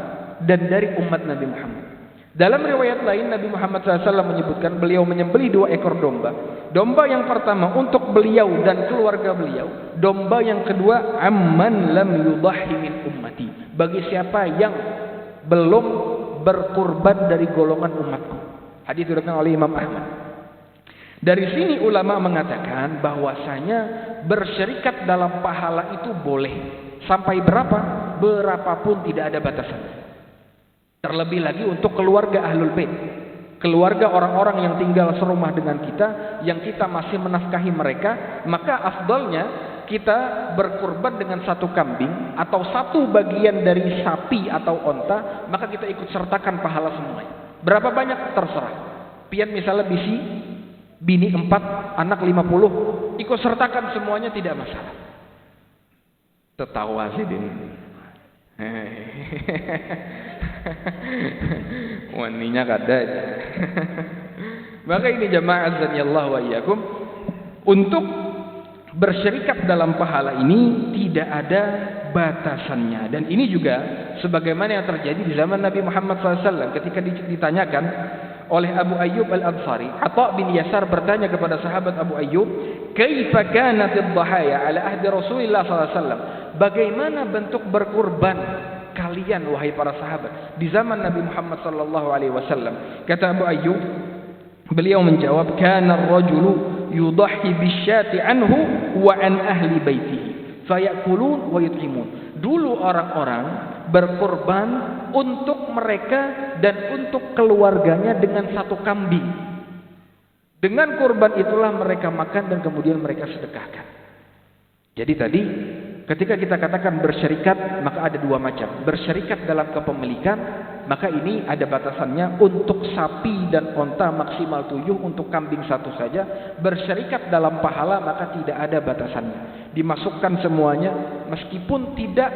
dan dari umat Nabi Muhammad. Dalam riwayat lain Nabi Muhammad SAW menyebutkan beliau menyembelih 2 ekor domba. Domba yang pertama untuk beliau dan keluarga beliau. Domba yang kedua amman lam yudahi min ummati, bagi siapa yang belum berkurban dari golongan umatku. Hadis diriwayatkan oleh Imam Ahmad. Dari sini ulama mengatakan bahwasanya berserikat dalam pahala itu boleh sampai berapapun, tidak ada batasan. Terlebih lagi untuk keluarga Ahlul Bait, keluarga orang-orang yang tinggal serumah dengan kita, yang kita masih menafkahi mereka, maka afdalnya kita berkurban dengan 1 kambing atau 1 bagian dari sapi atau onta, maka kita ikut sertakan pahala semuanya. Berapa banyak terserah. Pian misalnya bini 4, anak 50, ikut sertakan semuanya, tidak masalah. Tertawa sih dia. Waninya kada. Maka ini jamaah azanillah wa iyyakum, untuk berserikat dalam pahala ini tidak ada batasannya. Dan ini juga sebagaimana yang terjadi di zaman Nabi Muhammad SAW ketika ditanyakan oleh Abu Ayyub Al-Ansari. Atha bin Yasar bertanya kepada sahabat Abu Ayyub, "Kaifa kanat ad-dhahaya ala ahdi Rasulillah SAW?" Bagaimana bentuk berkurban kalian wahai para sahabat di zaman Nabi Muhammad sallallahu alaihi wasallam? Kata Abu Ayyub, beliau menjawab, "Kana ar-rajulu yudahhi bisyati anhu wa an ahli baitihi fayakulun wa yut'imun." Dulu orang-orang berkorban untuk mereka dan untuk keluarganya dengan 1 kambing. Dengan kurban itulah mereka makan dan kemudian mereka sedekahkan. Jadi tadi ketika kita katakan berserikat, maka ada 2 macam. Berserikat dalam kepemilikan, maka ini ada batasannya. Untuk sapi dan onta maksimal 7, untuk kambing 1 saja. Berserikat dalam pahala, maka tidak ada batasannya. Dimasukkan semuanya, meskipun tidak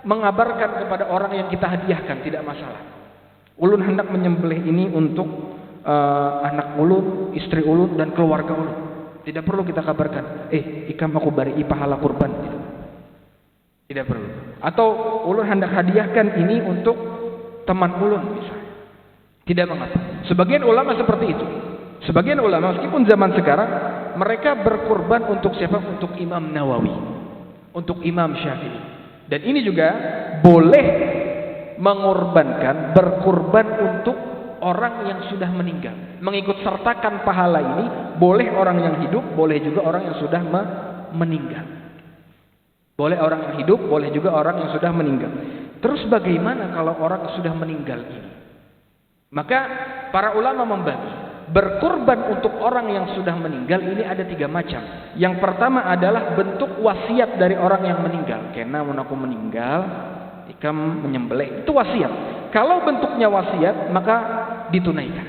mengabarkan kepada orang yang kita hadiahkan, tidak masalah. Ulun hendak menyembelih ini untuk anak ulun, istri ulun dan keluarga ulun. Tidak perlu kita kabarkan, ikam aku bari pahala kurban gitu. Tidak perlu. Atau ulun hendak hadiahkan ini untuk teman ulun misalnya. Tidak mengapa. Sebagian ulama seperti itu. Sebagian ulama meskipun zaman sekarang mereka berkurban untuk siapa? Untuk Imam Nawawi, untuk Imam Syafi'i. Dan ini juga boleh mengorbankan, berkurban untuk orang yang sudah meninggal. Mengikut sertakan pahala ini boleh orang yang hidup, boleh juga orang yang sudah meninggal. Boleh orang yang hidup, boleh juga orang yang sudah meninggal. Terus bagaimana kalau orang yang sudah meninggal ini? Maka para ulama membagi berkurban untuk orang yang sudah meninggal ini ada 3 macam. Yang pertama adalah bentuk wasiat dari orang yang meninggal. Karena mun aku meninggal, ikam menyembelih, itu wasiat. Kalau bentuknya wasiat maka ditunaikan.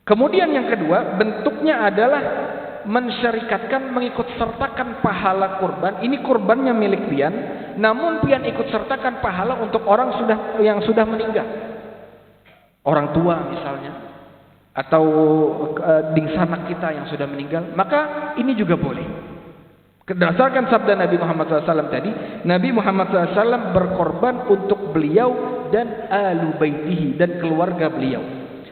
Kemudian yang kedua bentuknya adalah mensyarikatkan, mengikut sertakan pahala kurban. Ini kurbannya milik pian, namun pian ikut sertakan pahala untuk orang yang sudah meninggal. Orang tua misalnya, atau dingsanak kita yang sudah meninggal, maka ini juga boleh. Berdasarkan sabda Nabi Muhammad SAW tadi, Nabi Muhammad SAW berkorban untuk beliau dan ahlu baitihi, dan keluarga beliau.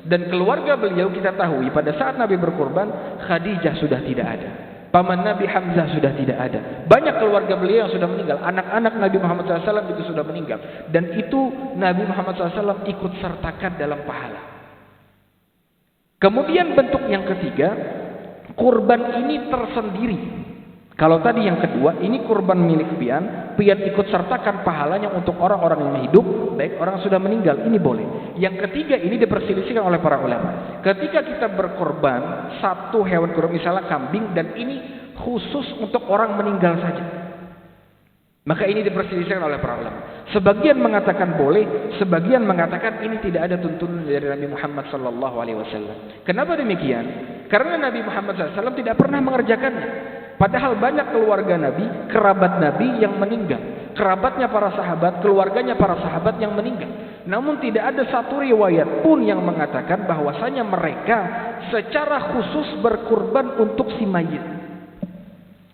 Dan keluarga beliau kita tahu pada saat Nabi berkorban, Khadijah sudah tidak ada, paman Nabi Hamzah sudah tidak ada, banyak keluarga beliau yang sudah meninggal, anak-anak Nabi Muhammad SAW juga sudah meninggal. Dan itu Nabi Muhammad SAW ikut sertakan dalam pahala. Kemudian bentuk yang ketiga, kurban ini tersendiri. Kalau tadi yang kedua, ini kurban milik pian ikut sertakan pahalanya untuk orang-orang yang hidup, baik orang sudah meninggal, ini boleh. Yang ketiga ini diperselisihkan oleh para ulama. Ketika kita berkorban satu hewan kurban, misalnya kambing, dan ini khusus untuk orang meninggal saja, maka ini diperselisihkan oleh para ulama. Sebagian mengatakan boleh, sebagian mengatakan ini tidak ada tuntunan dari Nabi Muhammad SAW. Kenapa demikian? Karena Nabi Muhammad SAW tidak pernah mengerjakannya. Padahal banyak keluarga Nabi, kerabat Nabi yang meninggal, kerabatnya para sahabat, keluarganya para sahabat yang meninggal. Namun tidak ada satu riwayat pun yang mengatakan bahwasanya mereka secara khusus berkurban untuk si mayit.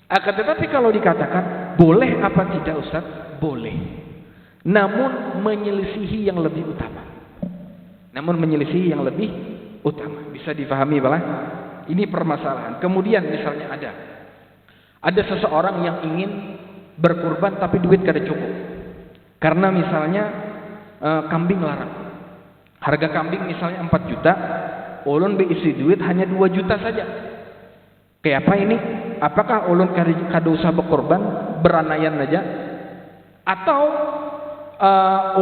Akan tetapi kalau dikatakan boleh apa tidak Ustaz? Boleh. Namun menyelisihi yang lebih utama. Bisa difahami balah? Ini permasalahan. Kemudian misalnya ada seseorang yang ingin berkurban tapi duit kada cukup. Karena misalnya kambing larang. Harga kambing misalnya 4 juta, ulun berisi duit hanya 2 juta saja. Kayak apa ini? Apakah ulun kada usah berkorban, beranayan saja? Atau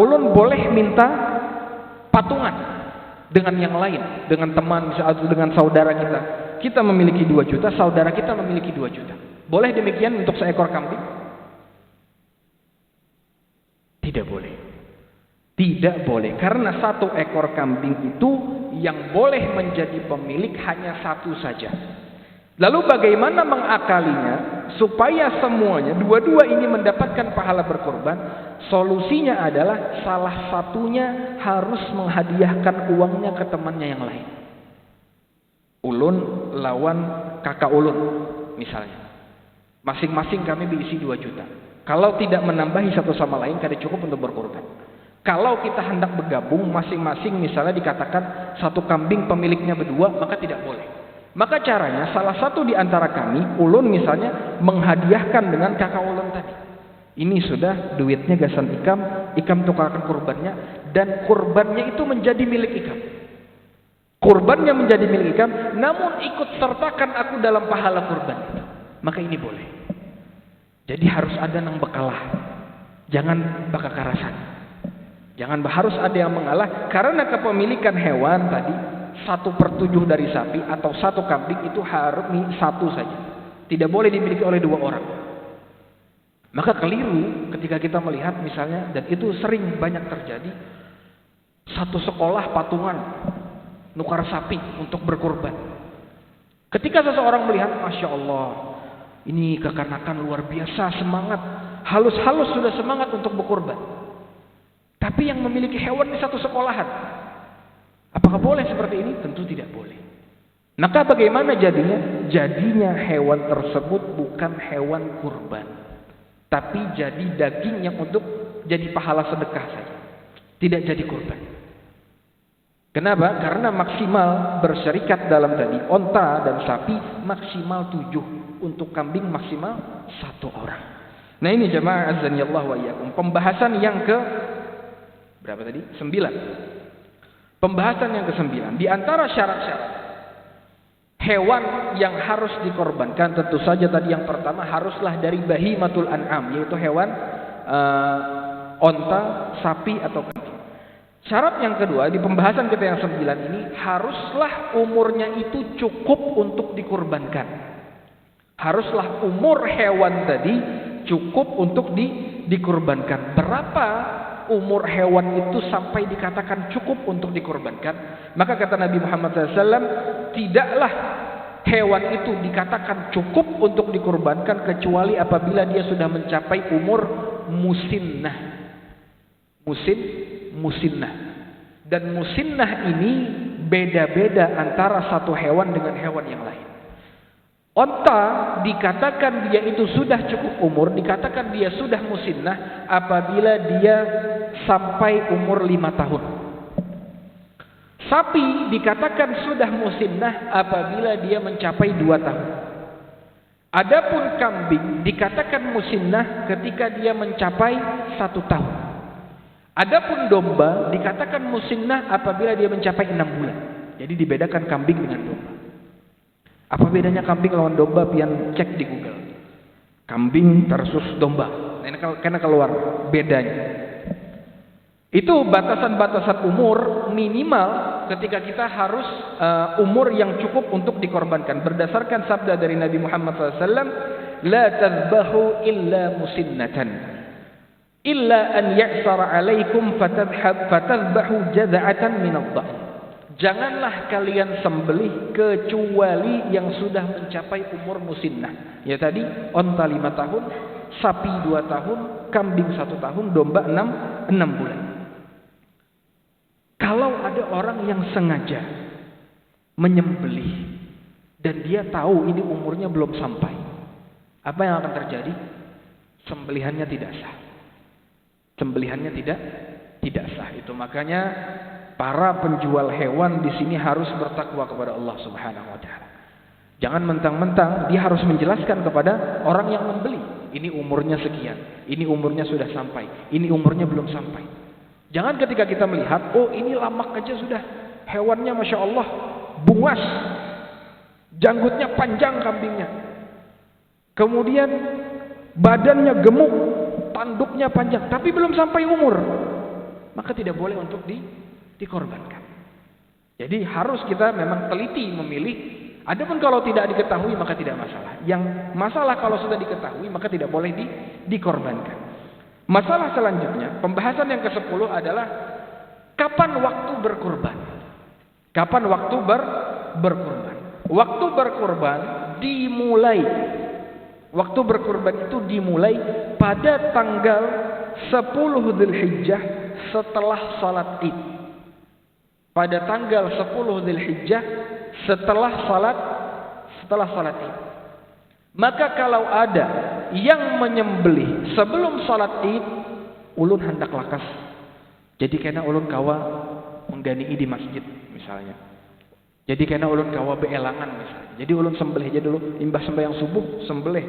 ulun boleh minta patungan dengan yang lain, dengan teman misalnya, dengan saudara kita. Kita memiliki 2 juta, saudara kita memiliki 2 juta. Boleh demikian untuk seekor kambing? Tidak boleh. Tidak boleh. Karena satu ekor kambing itu yang boleh menjadi pemilik hanya satu saja. Lalu bagaimana mengakalinya supaya semuanya, dua-dua ini mendapatkan pahala berkorban? Solusinya adalah salah satunya harus menghadiahkan uangnya ke temannya yang lain. Ulun lawan kakak ulun misalnya. Masing-masing kami diisi 2 juta. Kalau tidak menambahi satu sama lain, kada cukup untuk berkorban. Kalau kita hendak bergabung, masing-masing misalnya dikatakan satu kambing pemiliknya berdua, maka tidak boleh. Maka caranya salah satu di antara kami, ulun misalnya, menghadiahkan dengan kakak ulun tadi. Ini sudah duitnya gasan ikam tukarkan kurbannya, dan kurbannya itu menjadi milik ikam. Kurbannya menjadi milik ikam, namun ikut sertakan aku dalam pahala kurban itu. Maka ini boleh. Jadi harus ada yang bekalah. Jangan bakakarasan. Jangan harus ada yang mengalah. Karena kepemilikan hewan tadi 1/7 dari sapi atau satu kambing itu harus satu saja. Tidak boleh dimiliki oleh 2 orang. Maka keliru ketika kita melihat misalnya, dan itu sering banyak terjadi, satu sekolah patungan nukar sapi untuk berkorban. Ketika seseorang melihat, Masya Allah, ini kekanakan luar biasa, semangat, halus-halus sudah semangat untuk berkorban. Tapi yang memiliki hewan di satu sekolahan, Apakah boleh seperti ini? Tentu tidak boleh. Maka bagaimana jadinya? Jadinya hewan tersebut bukan hewan kurban, tapi jadi daging yang untuk jadi pahala sedekah saja. Tidak jadi kurban. Kenapa? Karena maksimal bersyarikat dalam tadi onta dan sapi maksimal 7, untuk kambing maksimal 1 orang. Nah ini jamaah azani Allah wa iyyakum. Pembahasan yang ke berapa tadi? 9. Pembahasan yang ke-9. Di antara syarat-syarat hewan yang harus dikorbankan, tentu saja tadi yang pertama haruslah dari bahimatul an'am, yaitu hewan onta, sapi atau kambing. Syarat yang kedua di pembahasan kita yang 9 ini, haruslah umurnya itu cukup untuk dikorbankan. Haruslah umur hewan tadi cukup untuk dikorbankan. Berapa umur hewan itu sampai dikatakan cukup untuk dikorbankan? Maka kata Nabi Muhammad SAW, tidaklah hewan itu dikatakan cukup untuk dikorbankan kecuali apabila dia sudah mencapai umur musinnah. Musinnah. Dan musinnah ini beda-beda antara satu hewan dengan hewan yang lain. Onta dikatakan dia itu sudah cukup umur, dikatakan dia sudah musinnah apabila dia sampai umur 5 tahun. Sapi dikatakan sudah musinnah apabila dia mencapai 2 tahun. Adapun kambing dikatakan musinnah ketika dia mencapai 1 tahun. Adapun domba dikatakan musinnah apabila dia mencapai 6 bulan. Jadi dibedakan kambing dengan domba. Apa bedanya kambing lawan domba? Pian cek di Google. Kambing versus domba. Nah, karena keluar bedanya. Itu batasan-batasan umur minimal ketika kita harus umur yang cukup untuk dikorbankan. Berdasarkan sabda dari Nabi Muhammad SAW, la tadbahu illa musinnatan. Illa an ya'sara alaikum fatadbahu jaza'atan minadh-dha'n. Janganlah kalian sembelih kecuali yang sudah mencapai umur musinnah. Ya tadi onta 5 tahun, sapi 2 tahun, kambing 1 tahun, domba 6 bulan. Kalau ada orang yang sengaja menyembelih dan dia tahu ini umurnya belum sampai, apa yang akan terjadi? Sembelihannya tidak sah. Sembelihannya tidak sah. Itu makanya para penjual hewan di sini harus bertakwa kepada Allah Subhanahu wa taala. Jangan mentang-mentang dia harus menjelaskan kepada orang yang membeli, ini umurnya sekian, ini umurnya sudah sampai, ini umurnya belum sampai. Jangan ketika kita melihat, oh ini lamak aja sudah, hewannya Masya Allah bungas, janggutnya panjang kambingnya, kemudian badannya gemuk, tanduknya panjang, tapi belum sampai umur, maka tidak boleh untuk dikorbankan. Jadi harus kita memang teliti memilih. Adapun kalau tidak diketahui maka tidak masalah. Yang masalah kalau sudah diketahui maka tidak boleh dikorbankan. Masalah selanjutnya, pembahasan yang ke-10 adalah kapan waktu berkurban. Kapan waktu berkurban? Waktu berkurban dimulai. Waktu berkurban itu dimulai pada tanggal 10 Dzulhijjah setelah salat Id. Pada tanggal 10 Dzulhijjah setelah salat Id. Maka kalau ada yang menyembelih sebelum salat Id, ulun hendak lakas. Jadi kena ulun kawa menggani di masjid misalnya. Jadi kena ulun kawa beelangan misalnya. Jadi ulun sembelih aja dulu, imbah sembahyang subuh sembelih,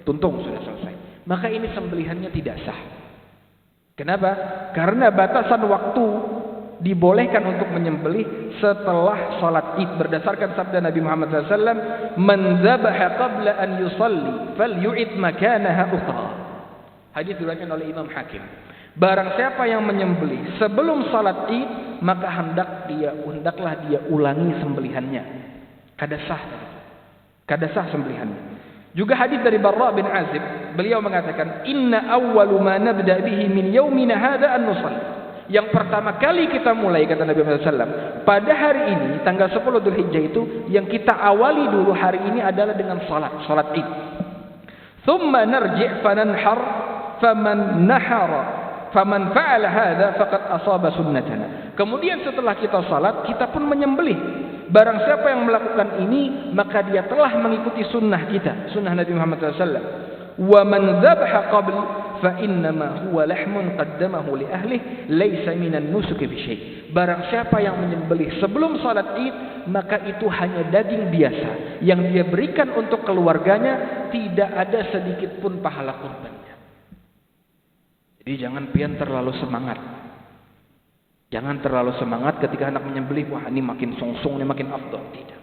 tuntung sudah selesai. Maka ini sembelihannya tidak sah. Kenapa? Karena batasan waktu dibolehkan untuk menyembelih setelah salat Id berdasarkan sabda Nabi Muhammad SAW, "Man dzabaha qabla an yusalli falyu'id makanaha ukhra." Hadis diriwayatkan oleh Imam Hakim. Barang siapa yang menyembelih sebelum salat Id, maka hendaklah dia ulangi sembelihannya. Kada sah sembelihannya. Juga hadis dari Barra bin Azib, beliau mengatakan, "Inna awwalu ma nabda bihi min yaumina hadza an nusalli." Yang pertama kali kita mulai, kata Nabi Muhammad SAW, pada hari ini tanggal 10 Dzulhijjah itu yang kita awali dulu hari ini adalah dengan salat Id. Thumma narji' fananhar faman fa'ala hadza faqad asaba sunnatana. Kemudian setelah kita salat, kita pun menyembelih. Barang siapa yang melakukan ini, maka dia telah mengikuti sunnah kita, sunnah Nabi Muhammad SAW. Wa man dzabaha qabl fa innama huwa lahmun qaddamahu li ahlihi laisa minan nusuki bi syai'. Barang siapa yang menyembelih sebelum salat Id, maka itu hanya daging biasa yang dia berikan untuk keluarganya, tidak ada sedikit pun pahala kurbannya. Jadi jangan pian terlalu semangat. Jangan terlalu semangat ketika anak menyembelih, wah ini makin songsong, ini makin afdal. Tidak.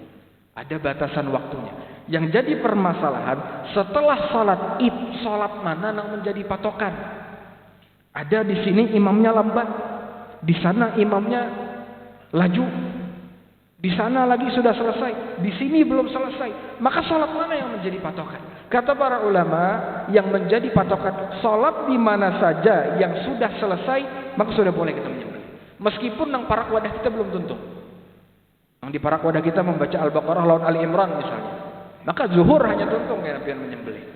Ada batasan waktunya. Yang jadi permasalahan, setelah salat Id, salat mana yang menjadi patokan? Ada di sini imamnya lambat, di sana imamnya laju, di sana lagi sudah selesai, di sini belum selesai. Maka salat mana yang menjadi patokan? Kata para ulama, yang menjadi patokan salat di mana saja yang sudah selesai, maka sudah boleh kita menyembelih. Meskipun nang parak wadah kita belum tentu. Yang di parak wadah kita membaca Al-Baqarah lawan Ali Imran misalnya, maka zuhur hanya tuntung ya pian menyembelih.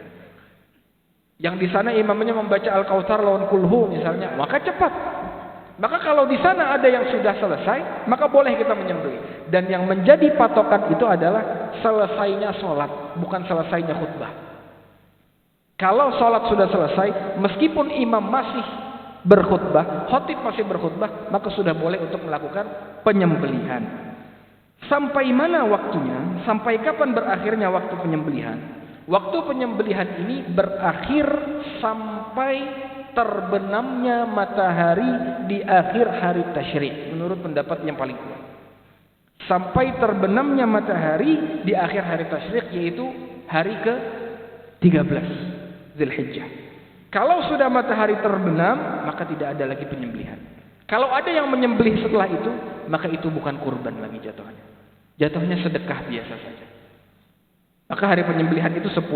Yang di sana imamnya membaca Al-Kautsar lawan Kulhu misalnya, maka cepat. Maka kalau di sana ada yang sudah selesai, maka boleh kita menyembelih. Dan yang menjadi patokan itu adalah selesainya sholat, bukan selesainya khutbah. Kalau sholat sudah selesai, meskipun imam masih berkhutbah, khatib masih berkhutbah, maka sudah boleh untuk melakukan penyembelihan. Sampai mana waktunya? Sampai kapan berakhirnya waktu penyembelihan? Waktu penyembelihan ini berakhir sampai terbenamnya matahari di akhir hari tasyrik, menurut pendapat yang paling kuat. Sampai terbenamnya matahari di akhir hari tasyrik, yaitu hari ke-13 Zulhijjah. Kalau sudah matahari terbenam, maka tidak ada lagi penyembelihan. Kalau ada yang menyembelih setelah itu, maka itu bukan kurban lagi jatuhnya. Jatuhnya sedekah biasa saja. Maka hari penyembelihan itu 10,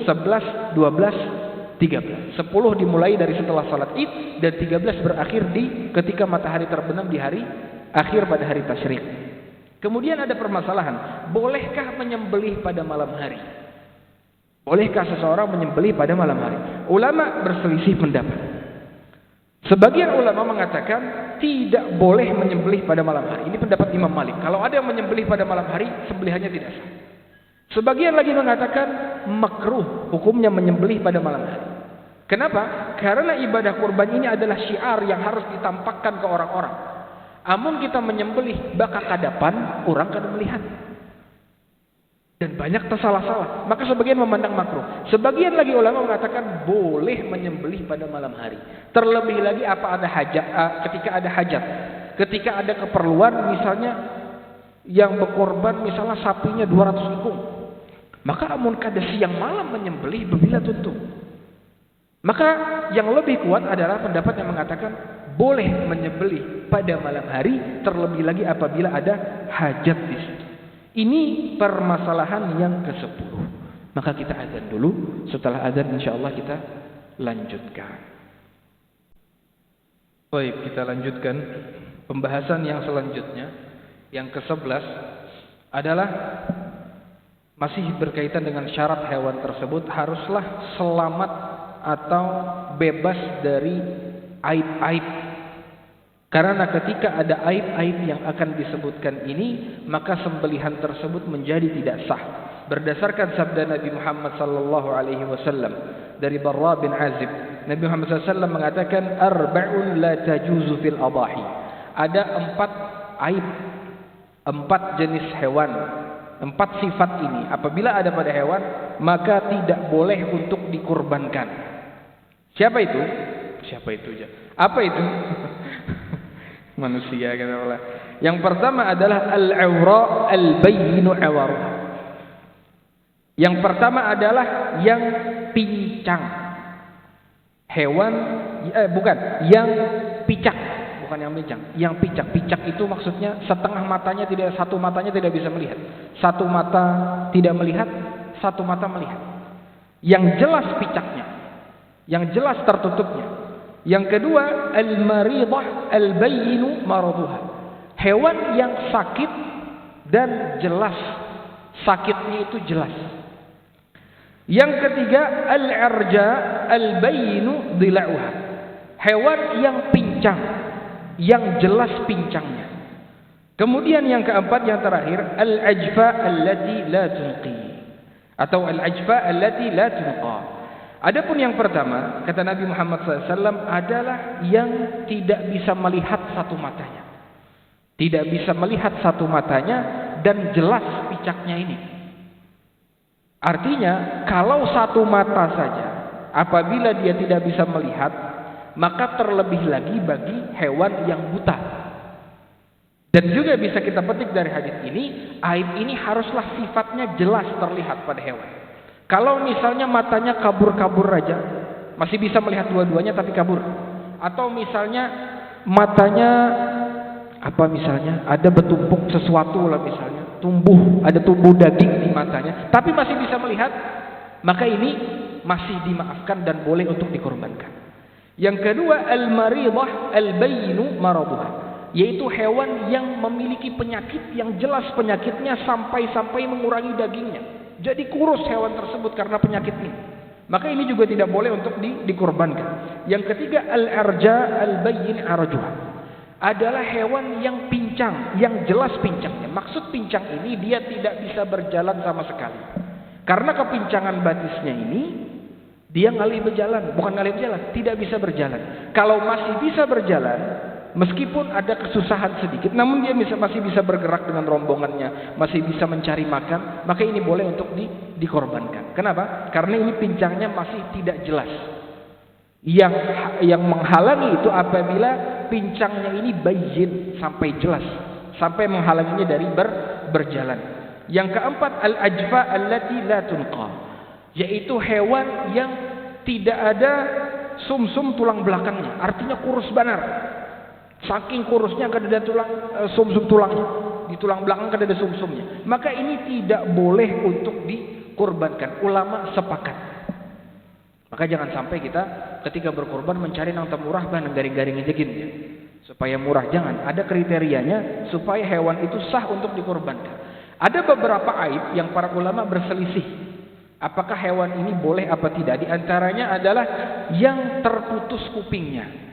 11, 12, 13. 10 dimulai dari setelah salat Id, dan 13 berakhir di ketika matahari terbenam di hari akhir pada hari tasyrik. Kemudian ada permasalahan, bolehkah menyembelih pada malam hari? Bolehkah seseorang menyembelih pada malam hari? Ulama berselisih pendapat. Sebagian ulama mengatakan tidak boleh menyembelih pada malam hari. Ini pendapat Imam Malik. Kalau ada yang menyembelih pada malam hari, sembelihannya tidak sah. Sebagian lagi mengatakan makruh hukumnya menyembelih pada malam hari. Kenapa? Karena ibadah kurban ini adalah syiar yang harus ditampakkan ke orang-orang. Amun kita menyembelih bakal kadapan, orang kada melihat. Dan banyak tersalah-salah. Maka sebagian memandang makruh. Sebagian lagi ulama mengatakan boleh menyembelih pada malam hari. Terlebih lagi apa ada hajat, ketika ada hajat. Ketika ada keperluan, misalnya yang berkorban misalnya sapinya 200 ekor. Maka amun kada siang malam menyembelih bila tuntung. Maka yang lebih kuat adalah pendapat yang mengatakan boleh menyembelih pada malam hari, terlebih lagi apabila ada hajat di situ. Ini permasalahan yang ke-10. Maka kita azan dulu. Setelah azan insyaallah kita lanjutkan. Baik, kita lanjutkan pembahasan yang selanjutnya. Yang ke-11 adalah masih berkaitan dengan syarat hewan tersebut haruslah selamat atau bebas dari aib-aib. Karena ketika ada aib-aib yang akan disebutkan ini, maka sembelihan tersebut menjadi tidak sah. Berdasarkan sabda Nabi Muhammad sallallahu alaihi wasallam dari Barra bin Azib, Nabi Muhammad sallallahu alaihi wasallam mengatakan arba'un la tajuzu fil adahi. Ada 4 aib, 4 jenis hewan, 4 sifat ini apabila ada pada hewan, maka tidak boleh untuk dikurbankan. Siapa itu? Siapa itu aja? Apa itu? Manusia kata Allah. Yang pertama adalah al-awra al-bayyinu awaruha. Yang pertama adalah yang pincang. Hewan bukan, yang picak, bukan yang pincang, yang picak. Picak itu maksudnya setengah matanya tidak, satu matanya tidak bisa melihat. Satu mata tidak melihat, satu mata melihat. Yang jelas picaknya, yang jelas tertutupnya. Yang kedua, al-maridah al-bayyinu maraduha. Hewan yang sakit dan jelas sakitnya itu jelas. Yang ketiga, al-arja al-bayyinu dila'uha. Hewan yang pincang yang jelas pincangnya. Kemudian yang keempat, yang terakhir, al-ajfa allati la tunqi, atau al-ajfa allati la tunqa. Adapun yang pertama, kata Nabi Muhammad SAW, adalah yang tidak bisa melihat satu matanya. Tidak bisa melihat satu matanya dan jelas picaknya ini. Artinya, kalau satu mata saja, apabila dia tidak bisa melihat, maka terlebih lagi bagi hewan yang buta. Dan juga bisa kita petik dari hadis ini, aib ini haruslah sifatnya jelas terlihat pada hewan. Kalau misalnya matanya kabur-kabur aja, masih bisa melihat dua-duanya tapi kabur. Atau misalnya matanya misalnya ada bertumpuk sesuatu lah, misalnya ada tumbuh daging di matanya, tapi masih bisa melihat, maka ini masih dimaafkan dan boleh untuk dikorbankan. Yang kedua, al-maridah al-bayyinu maraduha, yaitu hewan yang memiliki penyakit yang jelas penyakitnya sampai mengurangi dagingnya. Jadi kurus hewan tersebut karena penyakit ini. Maka ini juga tidak boleh untuk dikorbankan. Yang ketiga, al-arja al-bayyin arjuha, adalah hewan yang pincang, yang jelas pincangnya. Maksud pincang ini, dia tidak bisa berjalan sama sekali. Karena kepincangan batisnya ini, dia tidak bisa berjalan. Kalau masih bisa berjalan, meskipun ada kesusahan sedikit, namun dia masih bisa bergerak dengan rombongannya, masih bisa mencari makan, maka ini boleh untuk dikorbankan. Kenapa? Karena ini pincangnya masih tidak jelas. Yang menghalangi itu apabila pincangnya ini bayyin, sampai jelas, sampai menghalanginya dari berjalan. Yang keempat, al-ajfa allati la tunqa, yaitu hewan yang tidak ada sumsum tulang belakangnya, artinya kurus banar. Saking kurusnya kada ada sumsum tulangnya, di tulang belakang kada ada sumsumnya, maka ini tidak boleh untuk dikorbankan. Ulama sepakat. Maka jangan sampai kita ketika berkorban mencari nang murah bah nang garing-garing aja ya. Supaya murah, jangan. Ada kriterianya supaya hewan itu sah untuk dikorbankan. Ada beberapa aib yang para ulama berselisih. Apakah hewan ini boleh apa tidak? Di antaranya adalah yang terputus kupingnya.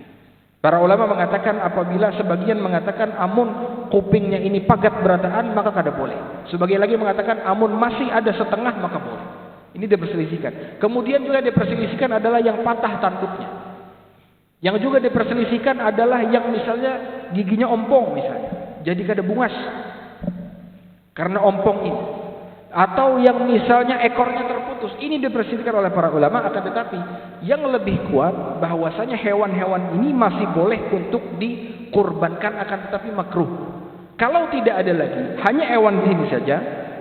Para ulama mengatakan, apabila sebagian mengatakan amun kupingnya ini pagat berataan, maka kada boleh. Sebagian lagi mengatakan amun masih ada setengah, maka boleh. Ini diperselisihkan. Kemudian juga diperselisihkan adalah yang patah tanduknya. Yang juga diperselisihkan adalah yang misalnya giginya ompong misalnya, jadi kada bungas karena ompong ini. Atau yang misalnya ekornya terputus, ini diperselisihkan oleh para ulama. Akan tetapi yang lebih kuat bahwasanya hewan-hewan ini masih boleh untuk dikorbankan, akan tetapi makruh. Kalau tidak ada lagi, hanya hewan ini saja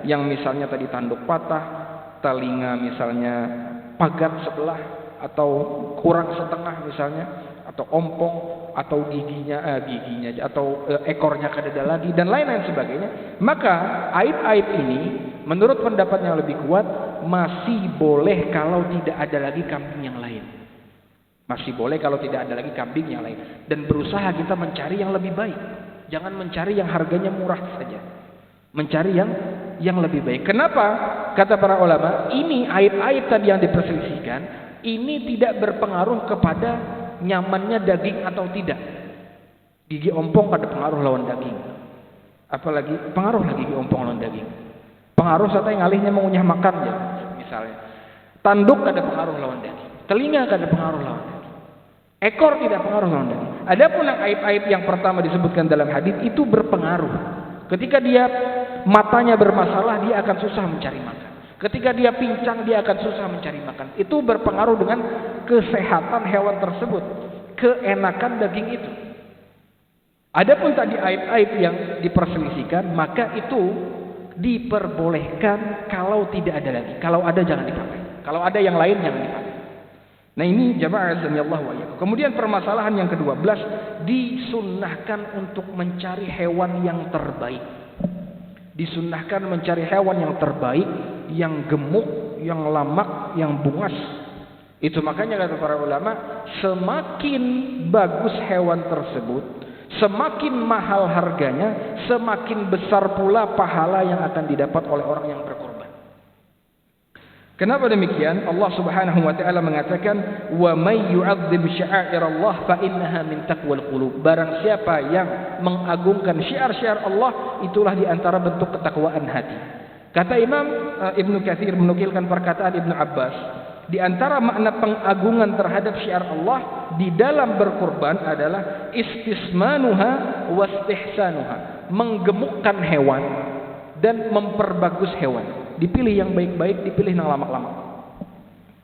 yang misalnya tadi tanduk patah, telinga misalnya pagat sebelah atau kurang setengah misalnya, atau ompong, atau giginya atau ekornya kada ada lagi, dan lain-lain sebagainya, maka aib-aib ini menurut pendapat yang lebih kuat masih boleh kalau tidak ada lagi kambing yang lain. Masih boleh kalau tidak ada lagi kambing yang lain. Dan berusaha kita mencari yang lebih baik. Jangan mencari yang harganya murah saja. Mencari yang lebih baik. Kenapa? Kata para ulama, ini aib-aib tadi yang diperselisihkan, ini tidak berpengaruh kepada nyamannya daging atau tidak. Gigi ompong ada pengaruh lawan daging. Apalagi pengaruh lagi gigi ompong lawan daging. Pengaruh serta yang alihnya mengunyah makan ya, misalnya. Tanduk ada pengaruh lawan daging. Telinga ada pengaruh lawan daging. Ekor tidak pengaruh lawan daging. Adapun yang aib-aib yang pertama disebutkan dalam hadis itu berpengaruh. Ketika dia matanya bermasalah, dia akan susah mencari makan. Ketika dia pincang, dia akan susah mencari makan. Itu berpengaruh dengan kesehatan hewan tersebut, keenakan daging itu. Adapun tadi aib-aib yang diperselisihkan, maka itu diperbolehkan kalau tidak ada lagi. Kalau ada jangan dipakai. Kalau ada yang lain jangan dipakai. Nah ini jamaah azanillahu wa iyyakum. Kemudian permasalahan yang ke-12, disunnahkan untuk mencari hewan yang terbaik. Disunnahkan mencari hewan yang terbaik, yang gemuk, yang lamak, yang bungas. Itu makanya kata para ulama, semakin bagus hewan tersebut, semakin mahal harganya, semakin besar pula pahala yang akan didapat oleh orang yang berkorban. Kenapa demikian? Allah Subhanahu wa taala mengatakan, "Wa may yu'azzim sya'airallah fa innaha min taqwal qulub." Barang siapa yang mengagungkan syiar-syiar Allah, itulah di antara bentuk ketakwaan hati. Kata Imam Ibnu Katsir menukilkan perkataan Ibnu Abbas, di antara makna pengagungan terhadap syiar Allah di dalam berkurban adalah istismanuha wastihsanuha, menggemukkan hewan dan memperbagus hewan. Dipilih yang baik-baik, dipilih yang lama-lama.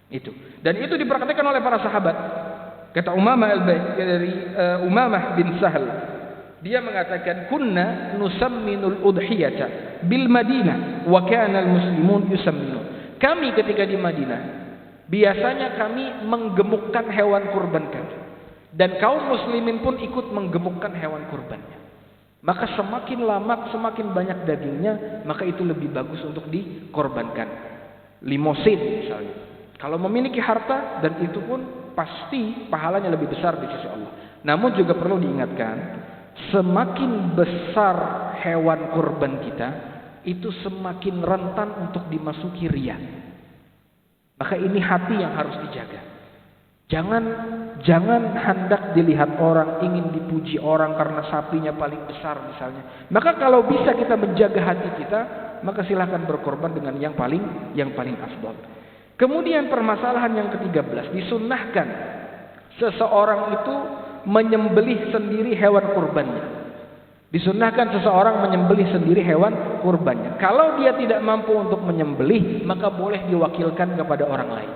Itu. Dan itu dipraktikkan oleh para sahabat. Kata Umamah bin Sahal, dia mengatakan, "Kunna nusamminul udhiyata bil Madinah wa kana al muslimun yusamminun." Kami ketika di Madinah, biasanya kami menggemukkan hewan kurban kami. Dan kaum muslimin pun ikut menggemukkan hewan kurbannya. Maka semakin lama, semakin banyak dagingnya, maka itu lebih bagus untuk dikorbankan. Limosin misalnya. Kalau memiliki harta, dan itu pun pasti pahalanya lebih besar di sisi Allah. Namun juga perlu diingatkan, semakin besar hewan kurban kita, itu semakin rentan untuk dimasuki riya. Maka ini hati yang harus dijaga. Jangan hendak dilihat orang, ingin dipuji orang karena sapinya paling besar misalnya. Maka kalau bisa kita menjaga hati kita, maka silakan berkorban dengan yang paling afdal. Kemudian permasalahan yang ke-13, disunnahkan seseorang itu menyembelih sendiri hewan kurbannya. Disunnahkan seseorang menyembelih sendiri hewan kurbannya. Kalau dia tidak mampu untuk menyembelih, maka boleh diwakilkan kepada orang lain.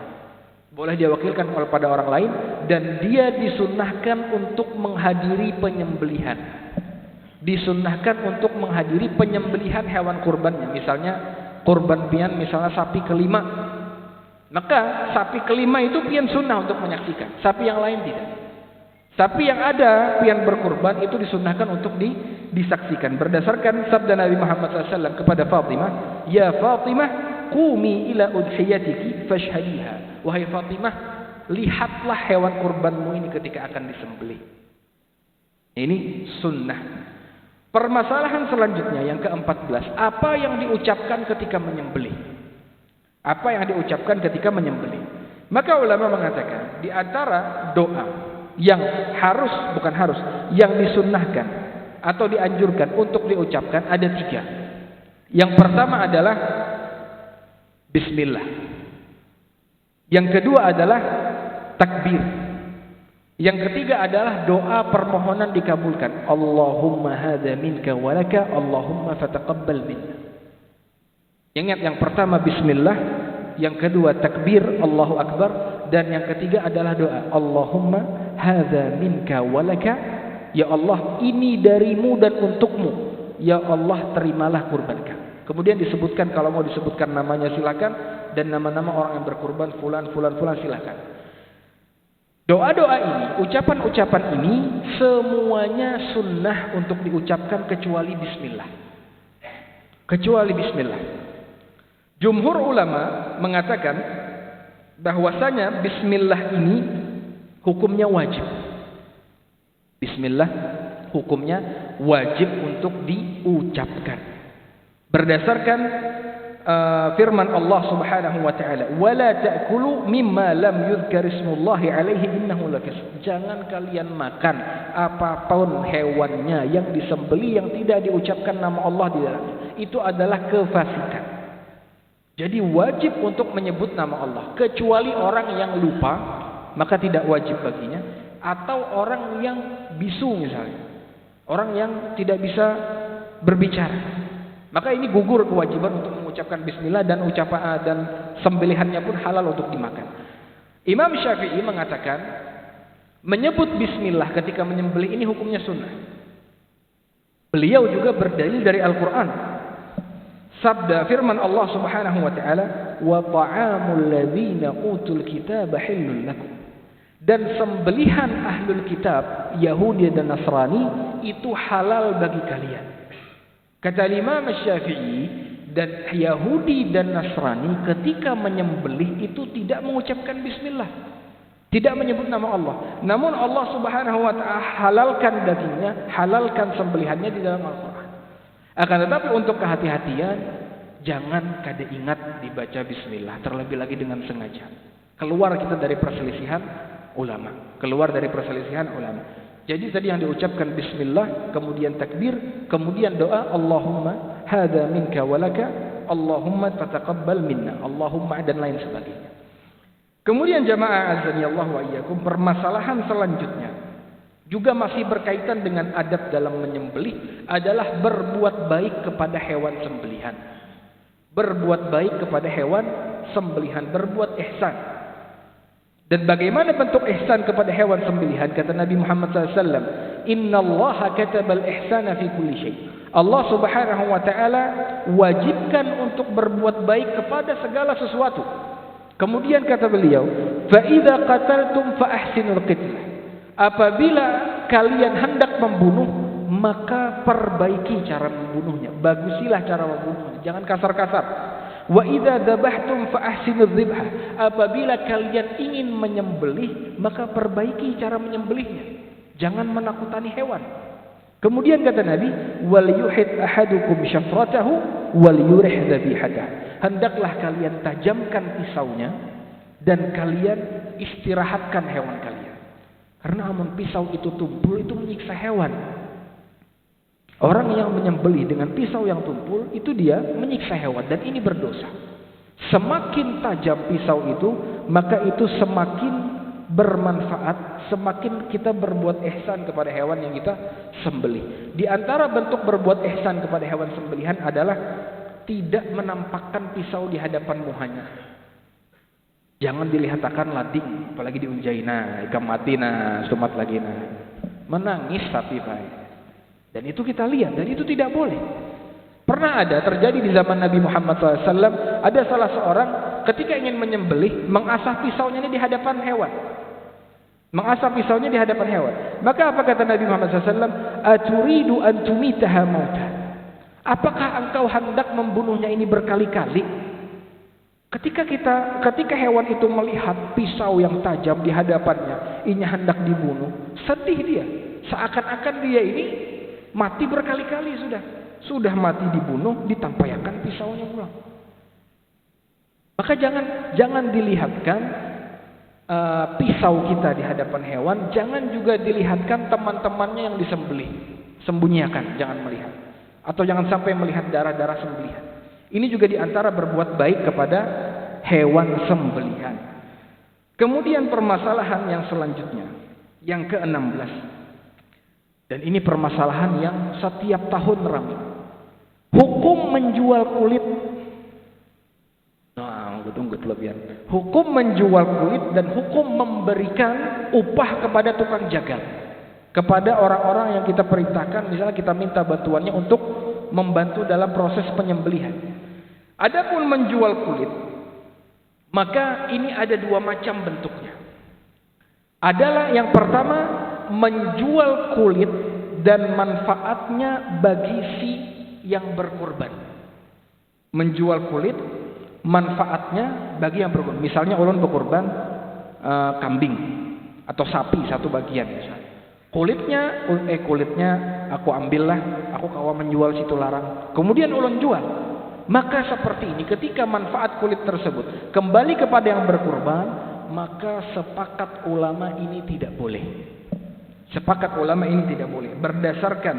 Boleh diwakilkan kepada orang lain, dan dia disunnahkan untuk menghadiri penyembelihan. Disunnahkan untuk menghadiri penyembelihan hewan kurbannya. Misalnya kurban pian, misalnya sapi kelima. Maka sapi kelima itu pian sunnah untuk menyaksikan. Sapi yang lain tidak. Sapi yang ada pian berkurban itu disunnahkan untuk disaksikan. Berdasarkan sabda Nabi Muhammad SAW kepada Fatimah, "Ya Fatimah, qumi ila udhiyatiki fashhadiha." Wahai Fatimah, lihatlah hewan kurbanmu ini ketika akan disembelih. Ini sunnah. Permasalahan selanjutnya yang ke-14, apa yang diucapkan ketika menyembelih? Apa yang diucapkan ketika menyembelih? Maka ulama mengatakan, di antara doa yang yang disunnahkan atau dianjurkan untuk diucapkan ada 3. Yang pertama adalah Bismillah. Yang kedua adalah takbir. Yang ketiga adalah doa permohonan dikabulkan. Allahumma hadza minka wa laka, Allahumma fataqabbal minna. Ingat, yang pertama bismillah, yang kedua takbir, Allahu akbar, dan yang ketiga adalah doa. Allahumma hadza minka wa laka, ya Allah ini darimu dan untukmu. Ya Allah terimalah kurbanku. Kemudian disebutkan, kalau mau disebutkan namanya silakan, dan nama-nama orang yang berkurban fulan silakan. Doa-doa ini, ucapan-ucapan ini semuanya sunnah untuk diucapkan kecuali bismillah. Kecuali bismillah. Jumhur ulama mengatakan bahwasanya bismillah ini hukumnya wajib. Bismillah hukumnya wajib untuk diucapkan. Berdasarkan firman Allah Subhanahu wa taala, "Wala ta'kulu mimma lam yuzkar ismullahi alaihi innahu lafisq." Jangan kalian makan apapun hewannya yang disembelih yang tidak diucapkan nama Allah di dalamnya. Itu adalah kefasikan. Jadi wajib untuk menyebut nama Allah, kecuali orang yang lupa, maka tidak wajib baginya, atau orang yang bisu misalnya. Orang yang tidak bisa berbicara. Maka ini gugur kewajiban untuk mengucapkan bismillah, dan ucapan dan sembelihannya pun halal untuk dimakan. Imam Syafi'i mengatakan menyebut bismillah ketika menyembelih ini hukumnya sunnah. Beliau juga berdalil dari Al-Quran. Sabda firman Allah Subhanahu wa taala, "Wa ta'amul ladzina utul kitaba halal lakum." Dan sembelihan ahlul kitab, Yahudi dan Nasrani, itu halal bagi kalian. Kata Imam Syafi'i, dan Yahudi dan Nasrani ketika menyembelih itu tidak mengucapkan bismillah, tidak menyebut nama Allah. Namun Allah Subhanahu wa taala halalkan dagingnya, halalkan sembelihannya di dalam Al-Qur'an. Akan tetapi untuk kehati-hatian, jangan kada ingat dibaca bismillah, terlebih lagi dengan sengaja. Keluar kita dari perselisihan ulama. Jadi tadi yang diucapkan bismillah, kemudian takbir, kemudian doa Allahumma hadza minka walaka, Allahumma tataqabbal minna, Allahumma, dan lain sebagainya. Kemudian jamaah azani Allah wa iyyakum, permasalahan selanjutnya juga masih berkaitan dengan adab dalam menyembelih adalah berbuat baik kepada hewan sembelihan. Berbuat baik kepada hewan sembelihan, berbuat ihsan. Dan bagaimana bentuk ihsan kepada hewan sembelihan? Kata Nabi Muhammad SAW, Innallaha katabal ihsana fi kulli syai. Allah Subhanahu wa taala wajibkan untuk berbuat baik kepada segala sesuatu. Kemudian kata beliau, fa idza qataltum fa ahsinul qitlah. Apabila kalian hendak membunuh, maka perbaiki cara membunuhnya. Bagusilah cara membunuhnya, jangan kasar-kasar. Wa idza dzabhtum fa ahsinudz dzibha. Apabila kalian ingin menyembelih, maka perbaiki cara menyembelihnya. Jangan menakutani hewan. Kemudian kata Nabi, wal yuhid ahadukum syafratahu wal yurih dzabihatahu. Hendaklah kalian tajamkan pisaunya dan kalian istirahatkan hewan kalian. Karena amun pisau itu tumpul, itu menyiksa hewan. Orang yang menyembelih dengan pisau yang tumpul, itu dia menyiksa hewan, dan ini berdosa. Semakin tajam pisau itu, maka itu semakin bermanfaat, semakin kita berbuat ihsan kepada hewan yang kita sembelih. Di antara bentuk berbuat ihsan kepada hewan sembelihan adalah tidak menampakkan pisau di hadapan muhanya. Jangan dilihatkan lading, apalagi diunjaina, ikam mati nah, sumat lagi nah. Menangis sapi baik. Dan itu kita lihat, dan itu tidak boleh. Pernah ada terjadi di zaman Nabi Muhammad SAW, ada salah seorang ketika ingin menyembelih, mengasah pisaunya ini di hadapan hewan. Mengasah pisaunya di hadapan hewan. Maka apa kata Nabi Muhammad SAW? Aturidu an tumitaha mauta. Apakah engkau hendak membunuhnya ini berkali-kali? Ketika hewan itu melihat pisau yang tajam di hadapannya, ini hendak dibunuh, sedih dia. Seakan-akan dia ini mati berkali-kali sudah mati dibunuh, ditampaikan pisaunya pulang. Maka jangan dilihatkan pisau kita di hadapan hewan, jangan juga dilihatkan teman-temannya yang disembelih. Sembunyikan, jangan melihat. Atau jangan sampai melihat darah-darah sembelihan. Ini juga diantara berbuat baik kepada hewan sembelihan. Kemudian permasalahan yang selanjutnya, yang ke-16. Dan ini permasalahan yang setiap tahun ramai. Hukum menjual kulit. Tunggu terlebih. Hukum menjual kulit dan hukum memberikan upah kepada tukang jagal. Kepada orang-orang yang kita perintahkan, misalnya kita minta bantuannya untuk membantu dalam proses penyembelihan. Adapun menjual kulit, maka ini ada dua macam bentuknya. Adalah yang pertama, menjual kulit dan manfaatnya bagi si yang berkorban. Menjual kulit, manfaatnya bagi yang berkorban. Misalnya ulun berkorban kambing atau sapi satu bagian misalnya. Kulitnya aku ambillah, aku kawa menjual situ larang. Kemudian ulun jual. Maka seperti ini, ketika manfaat kulit tersebut kembali kepada yang berkorban, maka sepakat ulama ini tidak boleh. Sepakat ulama ini tidak boleh. Berdasarkan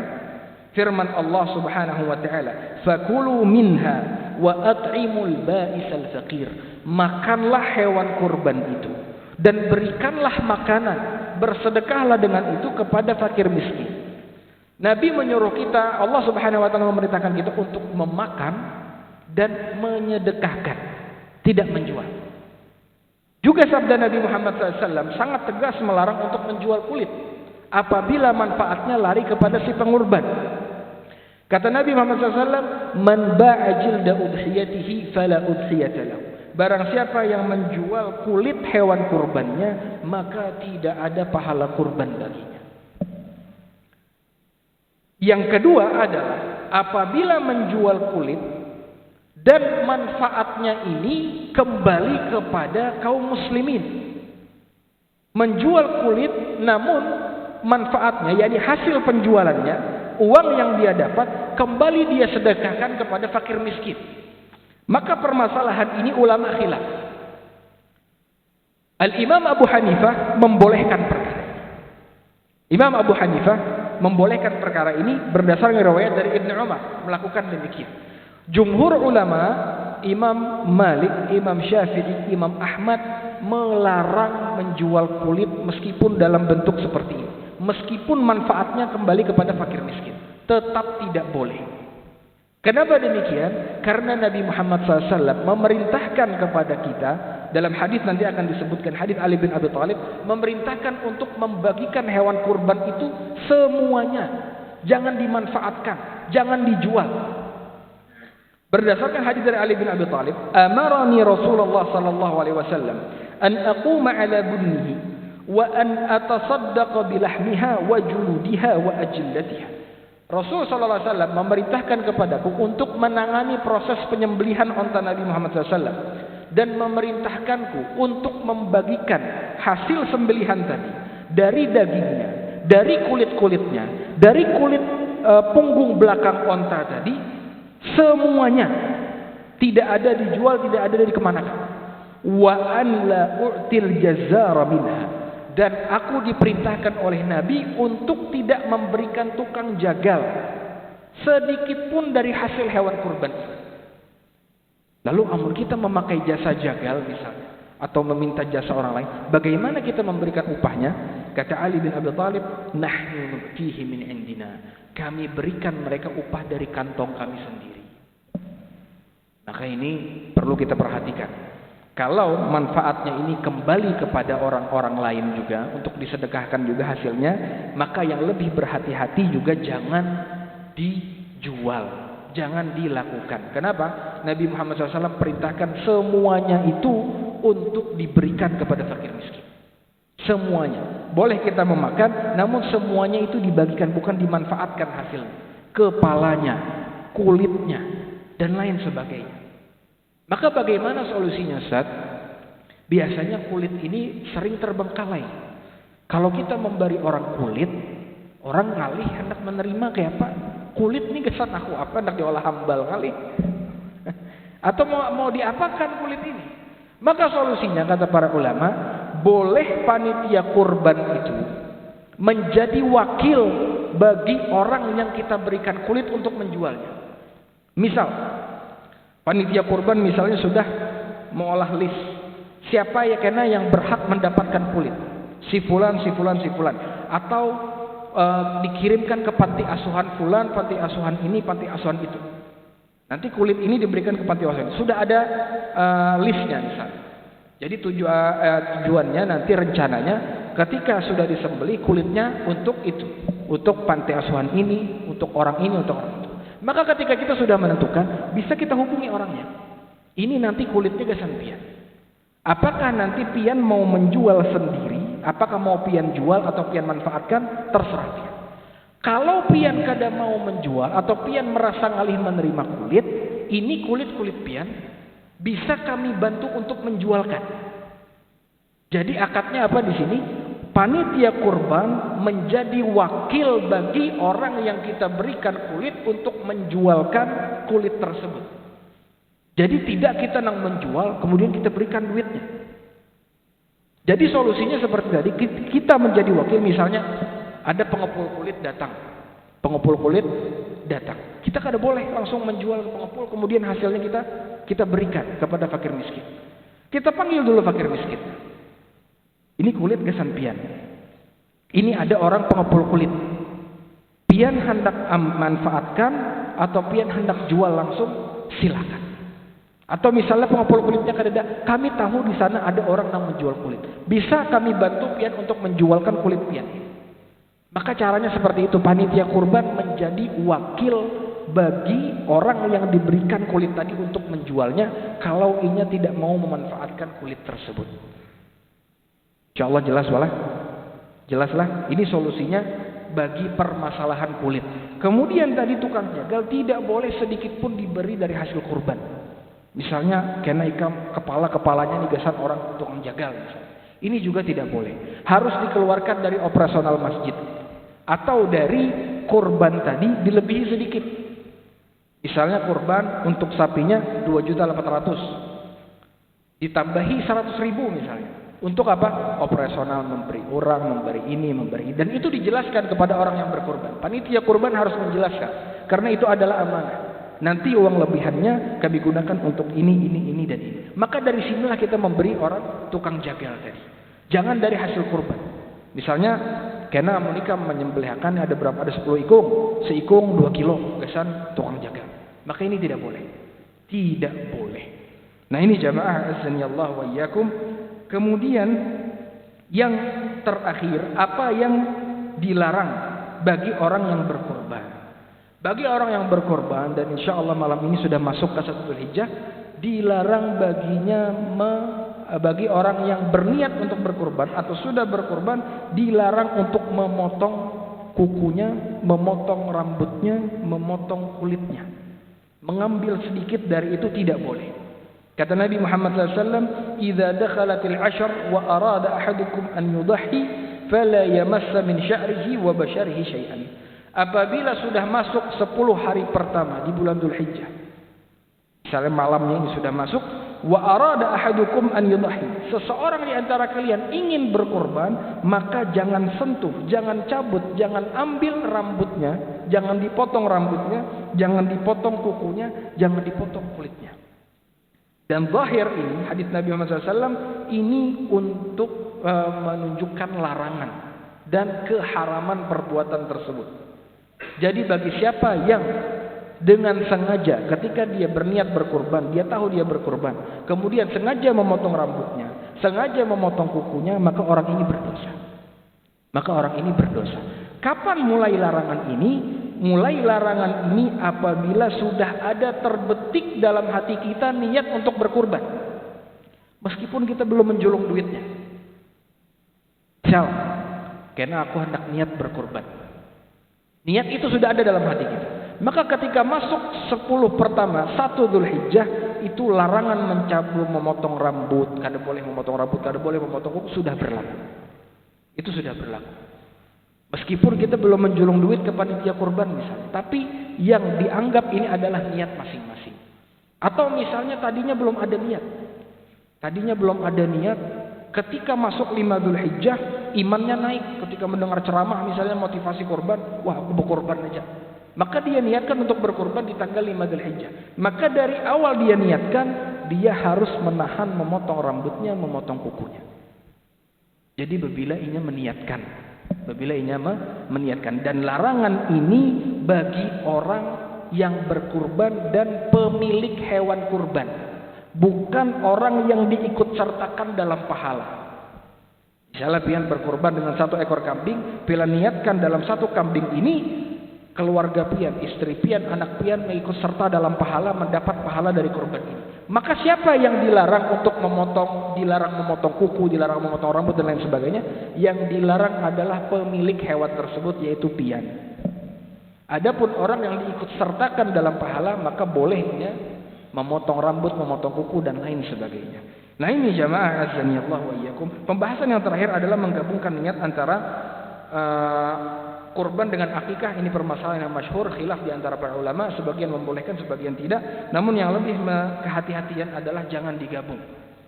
firman Allah Subhanahu wa taala, "Fakulu minha wa at'imul ba'isal faqir." Makanlah hewan kurban itu dan berikanlah makanan, bersedekahlah dengan itu kepada fakir miskin. Nabi menyuruh kita, Allah Subhanahu wa taala memerintahkan kita untuk memakan dan menyedekahkan, tidak menjual. Juga sabda Nabi Muhammad SAW sangat tegas melarang untuk menjual kulit apabila manfaatnya lari kepada si pengurban. Kata Nabi Muhammad SAW, "Man ba'a jilda udhiyatihi fala udhiyata lahu." Barang siapa yang menjual kulit hewan kurbannya, maka tidak ada pahala kurban baginya. Yang kedua adalah apabila menjual kulit dan manfaatnya ini kembali kepada kaum muslimin. Menjual kulit namun manfaatnya, yakni hasil penjualannya, uang yang dia dapat kembali dia sedekahkan kepada fakir miskin. Maka permasalahan ini ulama khilaf. Al-Imam Abu Hanifah membolehkan perkara ini. Imam Abu Hanifah membolehkan perkara ini berdasarkan riwayat dari Ibnu Umar melakukan demikian. Jumhur ulama, Imam Malik, Imam Syafi'i, Imam Ahmad melarang menjual kulit meskipun dalam bentuk seperti ini. Meskipun manfaatnya kembali kepada fakir miskin, tetap tidak boleh. Kenapa demikian? Karena Nabi Muhammad SAW memerintahkan kepada kita, dalam hadis nanti akan disebutkan, hadis Ali bin Abi Thalib, memerintahkan untuk membagikan hewan kurban itu semuanya. Jangan dimanfaatkan, jangan dijual. Berdasarkan hadis dari Ali bin Abi Thalib, amarani Rasulullah sallallahu alaihi wasallam an aquma ala bunnihi wa an atasaddaqa bilahmiha wa juludiha wa ajillatiha. Rasul sallallahu alaihi wasallam memerintahkan kepadaku untuk menangani proses penyembelihan onta Nabi Muhammad SAW dan memerintahkanku untuk membagikan hasil sembelihan tadi dari dagingnya, dari kulit-kulitnya, dari kulit punggung belakang onta tadi, semuanya tidak ada dijual, tidak ada dikemanakan. Wa an la u'til jazzara minha. Dan aku diperintahkan oleh Nabi untuk tidak memberikan tukang jagal sedikit pun dari hasil hewan kurban. Lalu amun kita memakai jasa jagal misalnya, atau meminta jasa orang lain, bagaimana kita memberikan upahnya? Kata Ali bin Abi Thalib, nahnu nu'tihi min indina. Kami berikan mereka upah dari kantong kami sendiri. Maka ini perlu kita perhatikan. Kalau manfaatnya ini kembali kepada orang-orang lain juga untuk disedekahkan juga hasilnya, maka yang lebih berhati-hati juga jangan dijual, jangan dilakukan. Kenapa? Nabi Muhammad SAW perintahkan semuanya itu untuk diberikan kepada fakir miskin. Semuanya. Boleh kita memakan, namun semuanya itu dibagikan, bukan dimanfaatkan hasilnya. Kepalanya, kulitnya, dan lain sebagainya. Maka bagaimana solusinya, Ustaz? Biasanya kulit ini sering terbengkalai. Kalau kita memberi orang kulit, orang ngalih hendak menerima kayak apa? Kulit ini kesan aku apa hendak diolah hambal kali? Atau mau diapakan kulit ini? Maka solusinya kata para ulama, boleh panitia kurban itu menjadi wakil bagi orang yang kita berikan kulit untuk menjualnya. Misal panitia kurban misalnya sudah mengolah list siapa ya kena yang berhak mendapatkan kulit, si fulan, si fulan, si fulan, atau dikirimkan ke panti asuhan fulan, panti asuhan ini, panti asuhan itu. Nanti kulit ini diberikan ke panti asuhan. Sudah ada listnya misalnya. Jadi tujuannya nanti rencananya ketika sudah disembelih kulitnya untuk itu, untuk panti asuhan ini, untuk orang ini, untuk orang itu. Maka ketika kita sudah menentukan, bisa kita hubungi orangnya. Ini nanti kulitnya kesan pian. Apakah nanti pian mau menjual sendiri? Apakah mau pian jual atau pian manfaatkan? Terserah pian. Kalau pian kada mau menjual atau pian merasa ngalih menerima kulit, ini kulit-kulit pian bisa kami bantu untuk menjualkan. Jadi akadnya apa di sini? Panitia kurban menjadi wakil bagi orang yang kita berikan kulit untuk menjualkan kulit tersebut. Jadi tidak kita nang menjual kemudian kita berikan duitnya. Jadi solusinya seperti tadi, kita menjadi wakil. Misalnya ada pengepul kulit datang, kita kada boleh langsung menjual ke pengepul kemudian hasilnya kita berikan kepada fakir miskin. Kita panggil dulu fakir miskin. Ini kulit kesan pian. Ini ada orang pengepul kulit. Pian hendak manfaatkan atau pian hendak jual langsung, silakan. Atau misalnya pengepul kulitnya kada, kami tahu di sana ada orang yang menjual kulit. Bisa kami bantu pian untuk menjualkan kulit pian. Maka caranya seperti itu, panitia kurban menjadi wakil bagi orang yang diberikan kulit tadi untuk menjualnya kalau inya tidak mau memanfaatkan kulit tersebut. Insyaallah jelas walah. Jelaslah, ini solusinya bagi permasalahan kulit. Kemudian tadi tukang jagal tidak boleh sedikit pun diberi dari hasil kurban. Misalnya kena ikam kepalanya digasan orang tukang jagal misalnya. Ini juga tidak boleh. Harus dikeluarkan dari operasional masjid atau dari kurban tadi dilebihi sedikit. Misalnya kurban untuk sapinya 2.800.000, ditambahi 100.000 misalnya. Untuk apa? Operasional, memberi orang, memberi ini, memberi, dan itu dijelaskan kepada orang yang berkurban. Panitia kurban harus menjelaskan, karena itu adalah amanah. Nanti uang lebihannya kami gunakan untuk ini dan ini. Maka dari sinilah kita memberi orang tukang jagal tadi. Jangan dari hasil kurban. Misalnya kena menikah menyembelihkan ada berapa? Ada 10 ikung, seikung 2 kilo, kesan tukang jagal. Maka ini tidak boleh. Tidak boleh. Nah ini jamaah azani Allah wa iyyakum. Kemudian yang terakhir, apa yang dilarang bagi orang yang berkorban? Bagi orang yang berkorban, dan insya Allah malam ini sudah masuk ke 1 Dzulhijjah, dilarang baginya bagi orang yang berniat untuk berkorban atau sudah berkorban, dilarang untuk memotong kukunya, memotong rambutnya, memotong kulitnya. Mengambil sedikit dari itu tidak boleh. Kata Nabi Muhammad SAW, "Idza dakhalatil 'ashr wa arada ahadukum an yudahhi, fala yamassa min sya'rihi wa basharihi syai'an." Apabila sudah masuk 10 hari pertama di bulan Dzulhijjah, misalnya malamnya ini sudah masuk, wa arada ahadukum an yudahhi, seseorang di antara kalian ingin berkorban, maka jangan sentuh, jangan cabut, jangan ambil rambutnya, jangan dipotong rambutnya, jangan dipotong kukunya, jangan dipotong kulitnya. Dan zahir ini, hadis Nabi Muhammad SAW ini untuk menunjukkan larangan dan keharaman perbuatan tersebut. Jadi bagi siapa yang dengan sengaja ketika dia berniat berkurban, dia tahu dia berkurban, kemudian sengaja memotong rambutnya, sengaja memotong kukunya, maka orang ini berdosa. Maka orang ini berdosa. Kapan mulai larangan ini? Mulai larangan ini apabila sudah ada terbetik dalam hati kita niat untuk berkurban. Meskipun kita belum menjulung duitnya. Misal, karena aku hendak niat berkurban. Niat itu sudah ada dalam hati kita. Maka ketika masuk 10 pertama 1 Dzulhijjah, itu larangan mencabut, memotong rambut, kada boleh memotong rambut, kada boleh memotong kuku, sudah berlaku. Itu sudah berlaku. Meskipun kita belum menjulung duit ke panitia kurban misalnya, tapi yang dianggap ini adalah niat masing-masing. Atau misalnya tadinya belum ada niat. Tadinya belum ada niat, ketika masuk 5 Dzulhijjah, imannya naik. Ketika mendengar ceramah misalnya motivasi kurban, wah aku berkorban aja. Maka dia niatkan untuk berkorban di tanggal 5 Dzulhijjah. Maka dari awal dia niatkan, dia harus menahan memotong rambutnya, memotong kukunya. Jadi bila ia meniatkan. Dan larangan ini bagi orang yang berkurban dan pemilik hewan kurban, bukan orang yang diikut sertakan dalam pahala. Misalnya pian berkurban dengan 1 ekor kambing, pian niatkan dalam 1 kambing ini keluarga pian, istri pian, anak pian mengikut serta dalam pahala, mendapat pahala dari kurban ini. Maka siapa yang dilarang untuk memotong, dilarang memotong kuku, dilarang memotong rambut dan lain sebagainya? Yang dilarang adalah pemilik hewan tersebut, yaitu pian. Adapun orang yang diikut sertakan dalam pahala, maka bolehnya memotong rambut, memotong kuku dan lain sebagainya. Nah ini jamaah azani Allah wa iyyakum. Pembahasan yang terakhir adalah menggabungkan niat antara kurban dengan akikah. Ini permasalahan yang masyhur, khilaf di antara para ulama, sebagian membolehkan, sebagian tidak. Namun yang lebih kehati-hatian adalah jangan digabung.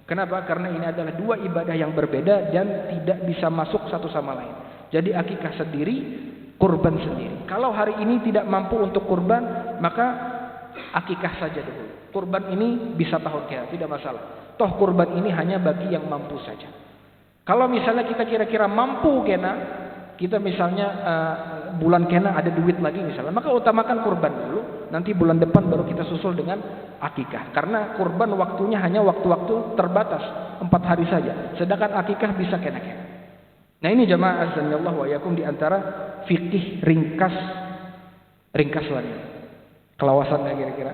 Kenapa? Karena ini adalah 2 ibadah yang berbeda dan tidak bisa masuk satu sama lain. Jadi akikah sendiri, kurban sendiri. Kalau hari ini tidak mampu untuk kurban, maka akikah saja dulu. Kurban ini bisa tahun kira, tidak masalah. Toh kurban ini hanya bagi yang mampu saja. Kalau misalnya kita kira-kira mampu kena, kita misalnya bulan kena ada duit lagi misalnya, maka utamakan kurban dulu, nanti bulan depan baru kita susul dengan akikah. Karena kurban waktunya hanya waktu-waktu terbatas, 4 hari saja, sedangkan akikah bisa kena-kena. Nah ini jamaah azanillah wa yakum, di antara fikih ringkas lagi, kelawasannya kira-kira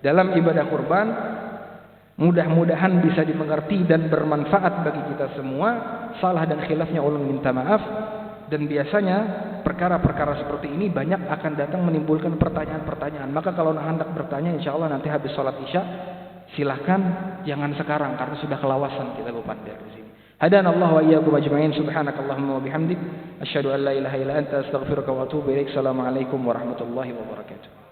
dalam ibadah kurban. Mudah-mudahan bisa dimengerti dan bermanfaat bagi kita semua. Salah dan khilafnya ulun minta maaf. Dan biasanya perkara-perkara seperti ini banyak akan datang menimbulkan pertanyaan-pertanyaan. Maka kalau hendak bertanya, insya Allah nanti habis sholat isya, silahkan, jangan sekarang karena sudah kelawasan kita lupakan di sini. Hadan Allah wa iyyakum ajma'in. Subhanakallahumma wa bihamdik, asyhadu an la ilaha illa anta, astaghfiruka wa atubu ilaik. Assalamualaikum warahmatullahi wabarakatuh.